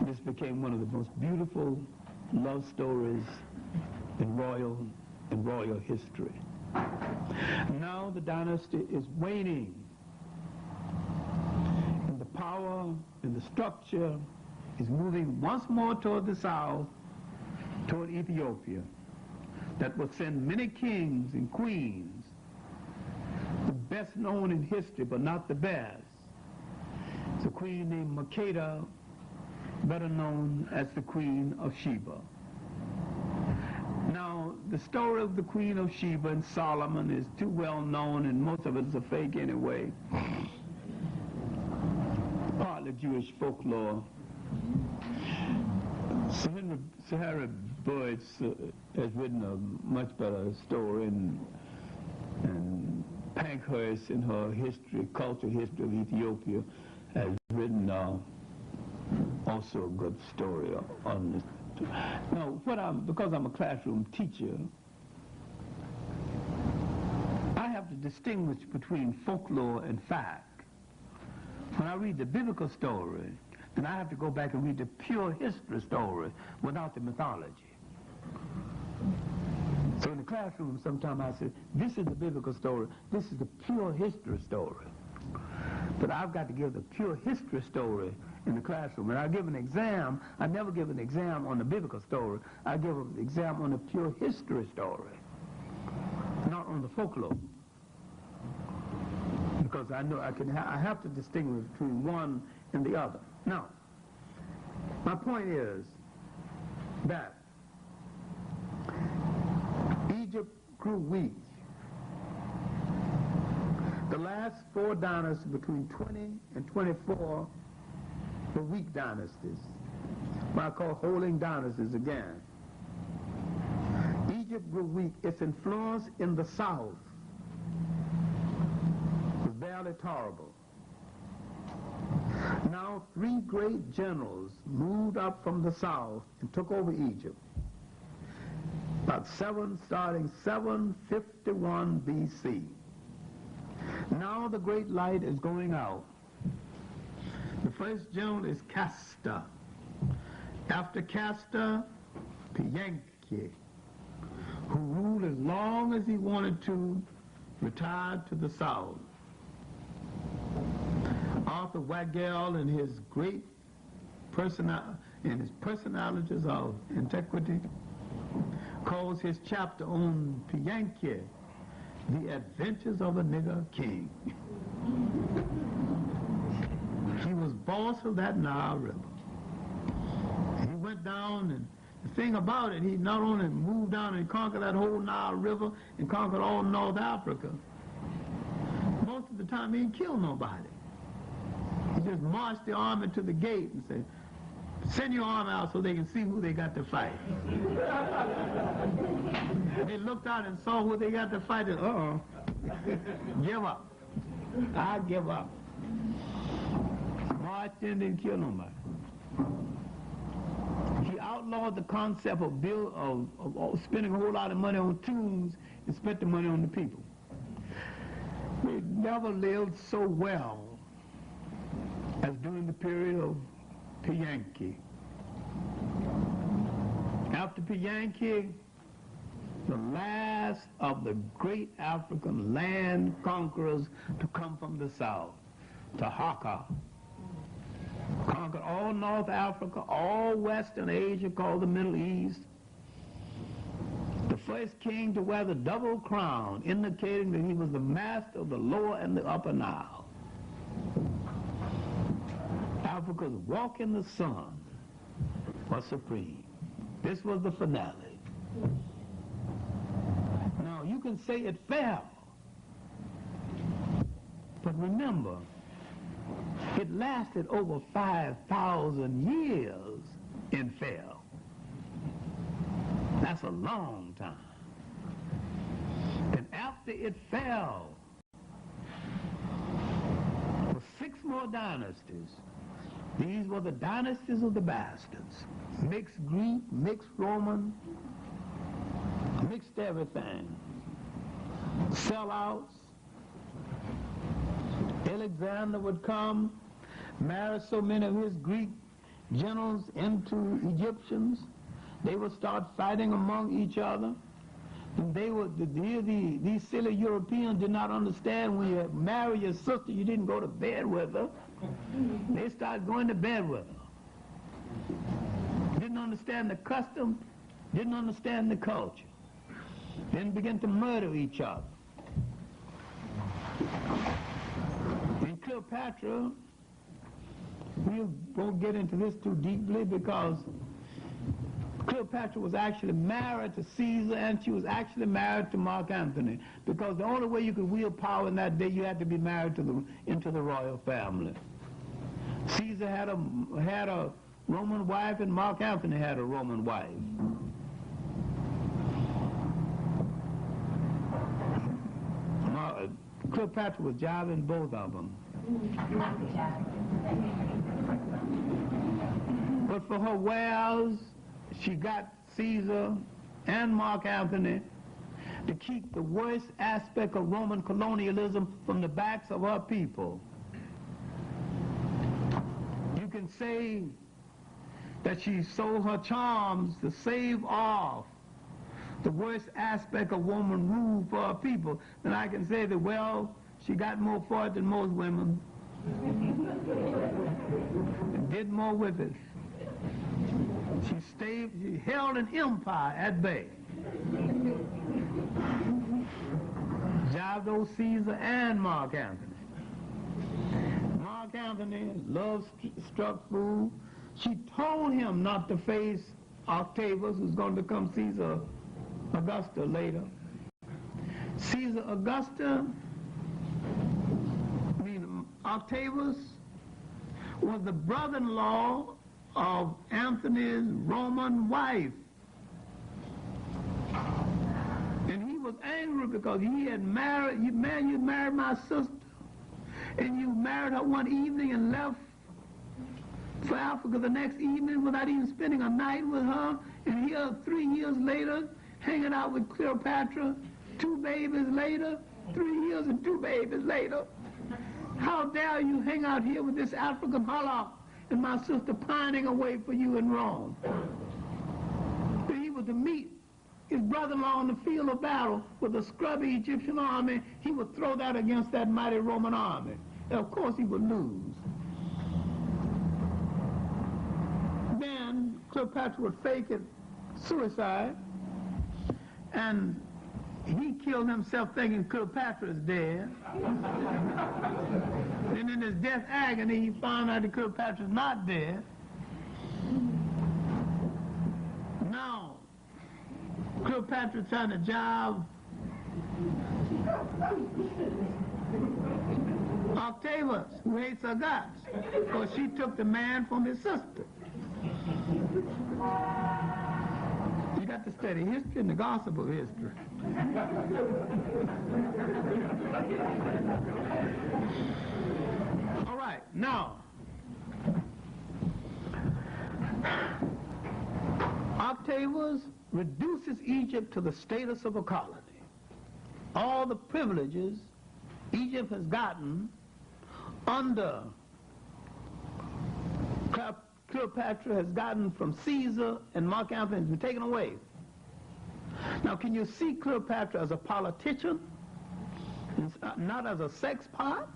Speaker 2: This became one of the most beautiful love stories in royal history. Now the dynasty is waning, and the power and the structure is moving once more toward the south, toward Ethiopia, that will send many kings and queens, the best known in history but not the best. It's a queen named Makeda, better known as the Queen of Sheba. Now, the story of the Queen of Sheba and Solomon is too well known, and most of it is a fake anyway. Partly Jewish folklore. Sir Henrik has written a much better story, and Pankhurst in her cultural history of Ethiopia has written also a good story on this. Now, because I'm a classroom teacher, I have to distinguish between folklore and fact. When I read the biblical story, then I have to go back and read the pure history story without the mythology. So in the classroom, sometimes I say, this is the biblical story, this is the pure history story. But I've got to give the pure history story in the classroom. When I give an exam, I never give an exam on the biblical story. I give an exam on the pure history story, not on the folklore. Because I know I have to distinguish between one and the other. Now, my point is that Egypt grew weak. The last 4 dynasties between 20 and 24 were weak dynasties, what I call holding dynasties again. Egypt grew weak. Its influence in the south was barely tolerable. Now 3 great generals moved up from the south and took over Egypt. Starting 751 BC. Now the great light is going out. The first general is Castor. After Castor, Pianki, who ruled as long as he wanted to, retired to the south. Arthur Wagel and his great personalities of integrity calls his chapter on Pianki The Adventures of a Nigger King. He was boss of that Nile River. He went down, and the thing about it, he not only moved down and conquered that whole Nile River and conquered all North Africa, most of the time he didn't kill nobody. He just marched the army to the gate and said, send your army out so they can see who they got to fight. They looked out and saw who they got to fight, and give up. I give up. Marched in, didn't kill nobody. He outlawed the concept of spending a whole lot of money on tombs and spent the money on the people. We never lived so well as during the period of Pianki. After Piyanki, the last of the great African land conquerors to come from the south, Tahaka, conquered all North Africa, all Western Asia, called the Middle East. The first king to wear the double crown, indicating that he was the master of the lower and the upper Nile. Africa's walk in the sun was supreme. This was the finale. Now, you can say it fell, but remember, it lasted over 5,000 years and fell. That's a long time. And after it fell, for 6 more dynasties. These were the dynasties of the bastards. Mixed Greek, mixed Roman, mixed everything. Sellouts. Alexander would come, marry so many of his Greek generals into Egyptians. They would start fighting among each other. And they would, these silly Europeans did not understand when you marry your sister, you didn't go to bed with her. They started going to bed with her. Didn't understand the custom, didn't understand the culture. Then began to murder each other. And Cleopatra, we won't get into this too deeply because Cleopatra was actually married to Caesar, and she was actually married to Mark Antony, because the only way you could wield power in that day, you had to be married to into the royal family. Caesar had a Roman wife, and Mark Antony had a Roman wife. Cleopatra was jiving both of them. But for her wares, she got Caesar and Mark Antony to keep the worst aspect of Roman colonialism from the backs of her people. You can say that she sold her charms to save off the worst aspect of woman rule for her people. Then I can say that, well, she got more for it than most women. And did more with it. She held an empire at bay. Jived those Caesar and Mark Antony. Mark Antony, love-struck fool, she told him not to face Octavius, who's going to become Caesar Augusta later. Caesar Augusta, Octavius, was the brother-in-law of Antony's Roman wife. And he was angry because he had married, you married my sister, and you married her one evening and left for Africa the next evening without even spending a night with her, and here 3 years later, hanging out with Cleopatra, 2 babies later, 3 years and 2 babies later. How dare you hang out here with this African harlot and my sister pining away for you in Rome? But he was to meet his brother-in-law on the field of battle with a scrubby Egyptian army. He would throw that against that mighty Roman army. And of course he would lose. Then Cleopatra would fake it suicide, and he killed himself thinking Cleopatra is dead. And in his death agony, he found out that Cleopatra is not dead. Now, Cleopatra trying to jive Octavius, who hates her guts, because she took the man from his sister. You got to study history and the gossip of history. All right, now, Octavius reduces Egypt to the status of a colony. All the privileges Egypt has gotten under Cleopatra has gotten from Caesar and Mark Antony has been taken away. Now, can you see Cleopatra as a politician, not as a sex pot?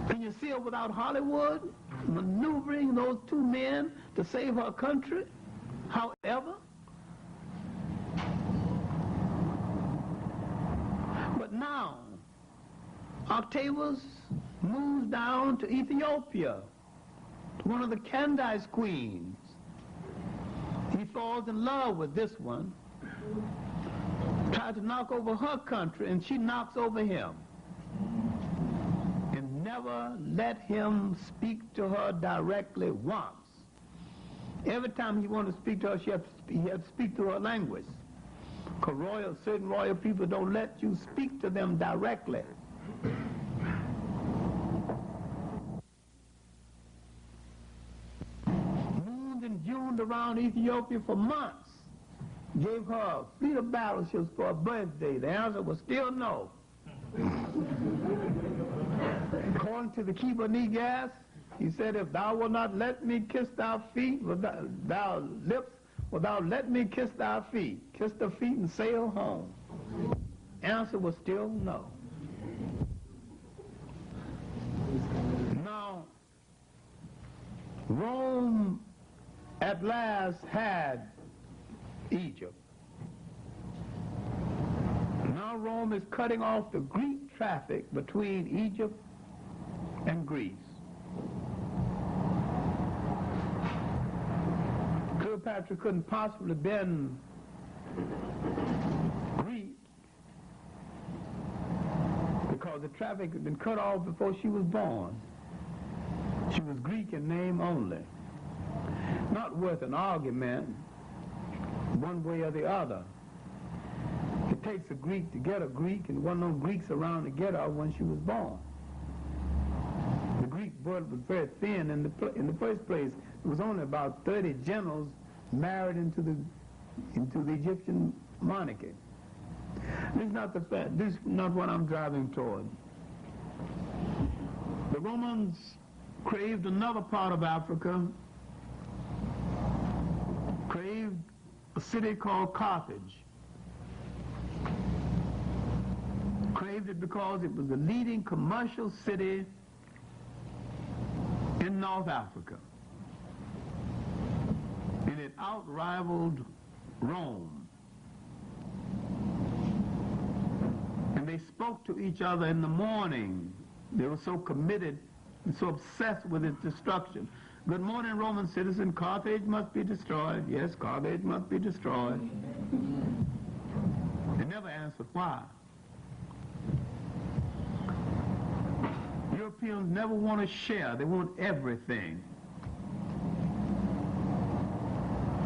Speaker 2: Can you see her without Hollywood maneuvering those two men to save her country? However, but now, Octavius moves down to Ethiopia, to one of the Candace queens. He falls in love with this one, tries to knock over her country, and she knocks over him. And never let him speak to her directly once. Every time he wanted to speak to her, he had to speak to her language. Because certain royal people don't let you speak to them directly. Mooned and Juned around Ethiopia for months. Gave her a fleet of battleships for her birthday. The answer was still no. According to the Kibonigas, he said, if thou wilt not let me kiss thy feet, thou lips, without let me kiss thy feet. Kiss the feet and sail home. Answer was still no. Now, Rome at last had Egypt. Now Rome is cutting off the Greek traffic between Egypt and Greece. Cleopatra couldn't possibly have been Greek because the traffic had been cut off before she was born. She was Greek in name only. Not worth an argument one way or the other. It takes a Greek to get a Greek, and one of those Greeks around to get her when she was born. The Greek blood was very thin in the first place. It was only about 30 generals married into the Egyptian monarchy. This is not the fact. This is not what I'm driving toward. The Romans craved another part of Africa, craved a city called Carthage. Craved it because it was the leading commercial city in North Africa. And it outrivaled Rome. And they spoke to each other in the morning. They were so committed and so obsessed with its destruction. Good morning, Roman citizen. Carthage must be destroyed. Yes, Carthage must be destroyed. They never answered why. Europeans never want to share. They want everything.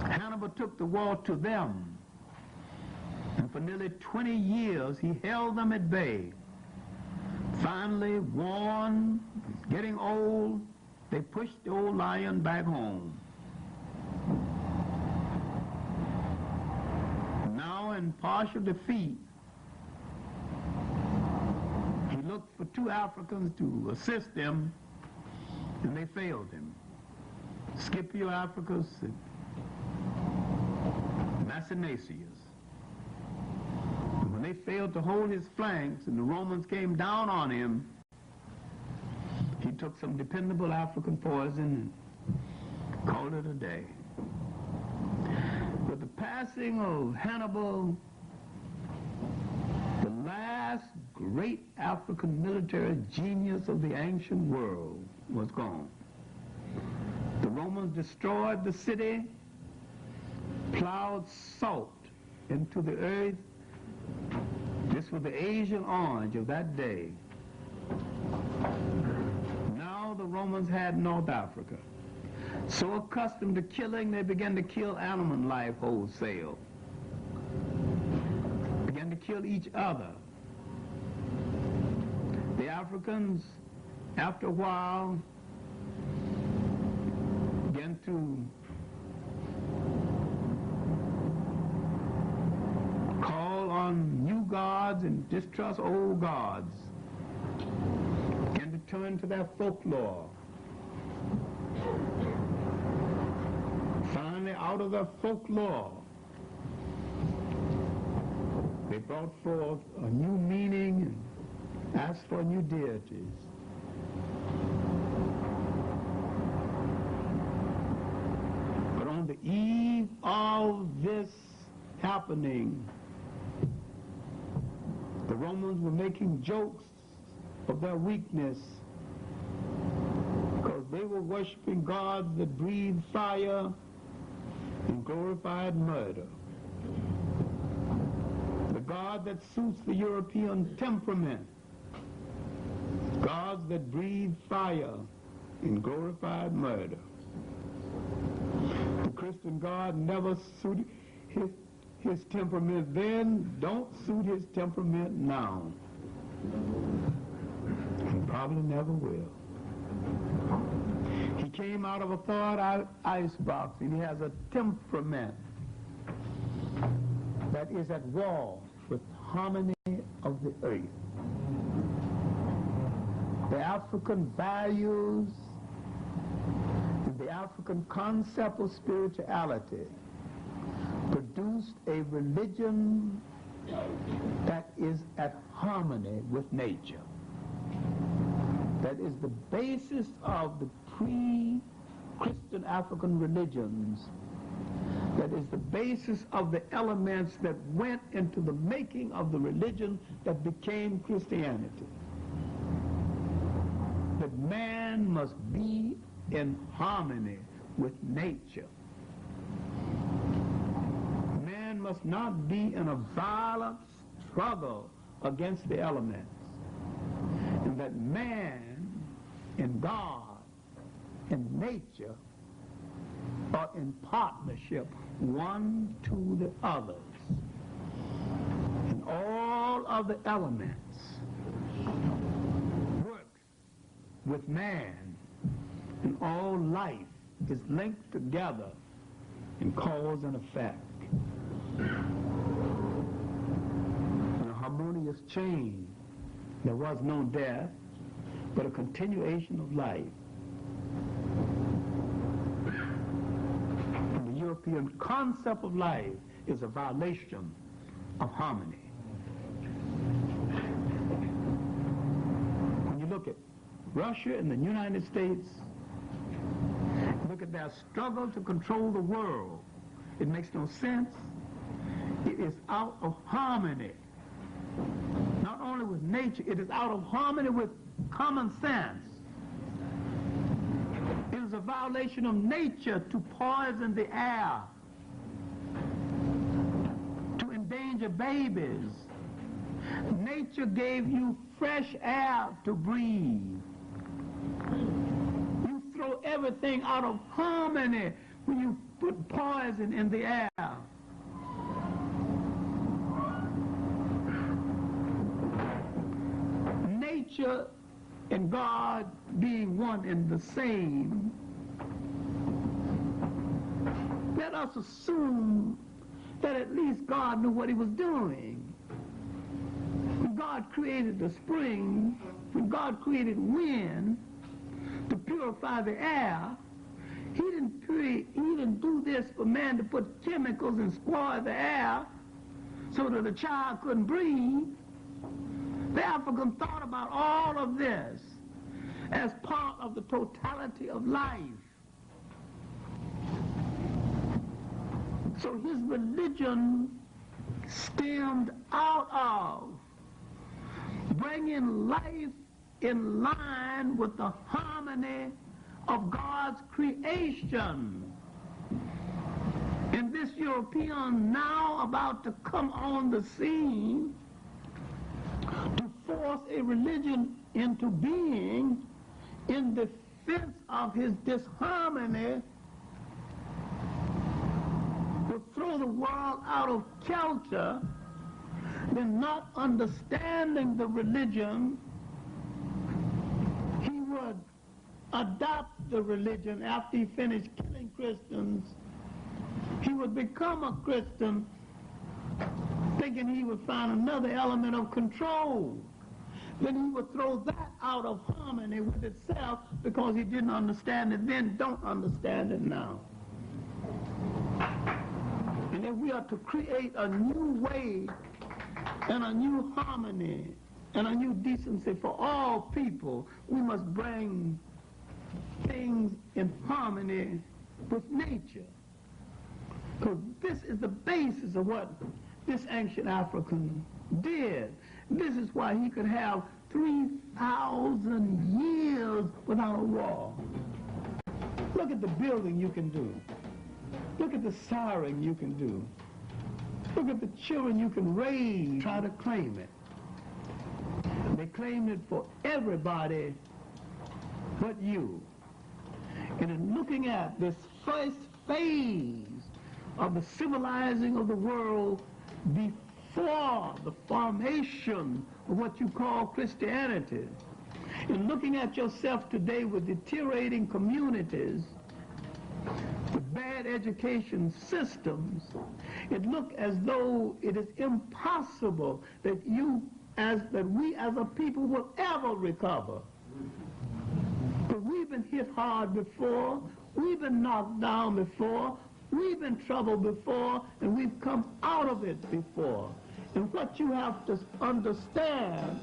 Speaker 2: Hannibal took the war to them. And for nearly 20 years, he held them at bay. Finally, worn, getting old, they pushed the old lion back home. Now, in partial defeat, he looked for 2 Africans to assist him, and they failed him. Scipio Africus and Maecenacius. When they failed to hold his flanks and the Romans came down on him, he took some dependable African poison and called it a day. With the passing of Hannibal, the last great African military genius of the ancient world was gone. The Romans destroyed the city, plowed salt into the earth. This was the Asian orange of that day. Now the Romans had North Africa. So accustomed to killing, they began to kill animal life wholesale. Began to kill each other. The Africans, after a while, began to call on new gods and distrust old gods. Began to turn to their folklore. harmony out of their folklore. They brought forth a new meaning and asked for new deities. But on the eve of this happening, the Romans were making jokes of their weakness because they were worshiping gods that breathed fire and glorified murder. The God that suits the European temperament, gods that breathe fire and glorified murder. The Christian God never suited his temperament then, don't suit his temperament now. And probably never will. He came out of a thawed icebox, and he has a temperament that is at war with harmony of the earth. The African values and the African concept of spirituality produced a religion that is at harmony with nature. That is the basis of the pre-Christian African religions. That is the basis of the elements that went into the making of the religion that became Christianity. That man must be in harmony with nature. Man must not be in a violent struggle against the elements. And that man and God and nature are in partnership one to the others. And all of the elements work with man, and all life is linked together in cause and effect. In a harmonious chain, there was no death, but a continuation of life. And the European concept of life is a violation of harmony. When you look at Russia and the United States, look at their struggle to control the world, it makes no sense. It is out of harmony. Not only with nature, it is out of harmony with common sense. It is a violation of nature to poison the air, to endanger babies. Nature gave you fresh air to breathe. You throw everything out of harmony when you put poison in the air. Nature and God being one and the same, let us assume that at least God knew what he was doing. When God created the spring, when God created wind to purify the air, he didn't do this for man to put chemicals and spoil the air so that a child couldn't breathe. The African thought about all of this as part of the totality of life. So his religion stemmed out of bringing life in line with the harmony of God's creation. And this European now about to come on the scene to force a religion into being in defense of his disharmony will throw the world out of kilter, then not understanding the religion, he would adopt the religion after he finished killing Christians. He would become a Christian thinking he would find another element of control. Then he would throw that out of harmony with itself because he didn't understand it then, don't understand it now. And if we are to create a new way and a new harmony and a new decency for all people, we must bring things in harmony with nature. Because this is the basis of what this ancient African did. This is why he could have 3,000 years without a war. Look at the building you can do. Look at the siren you can do. Look at the children you can raise. Try to claim it. They claimed it for everybody but you. And in looking at this first phase of the civilizing of the world before the formation of what you call Christianity, in looking at yourself today with deteriorating communities, with bad education systems, it looks as though it is impossible that we as a people will ever recover. But we've been hit hard before, we've been knocked down before, we've been troubled before, and we've come out of it before. And what you have to understand,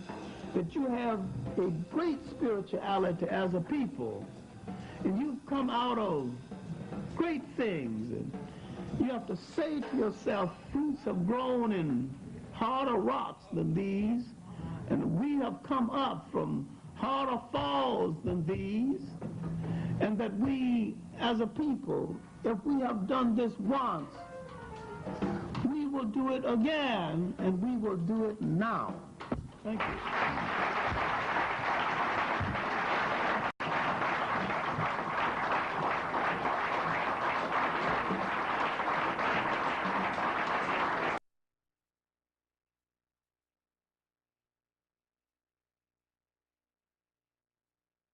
Speaker 2: that you have a great spirituality as a people, and you've come out of great things, and you have to say to yourself, fruits have grown in harder rocks than these, and we have come up from harder falls than these, and that we as a people, if we have done this once, we will do it again, and we will do it now. Thank you.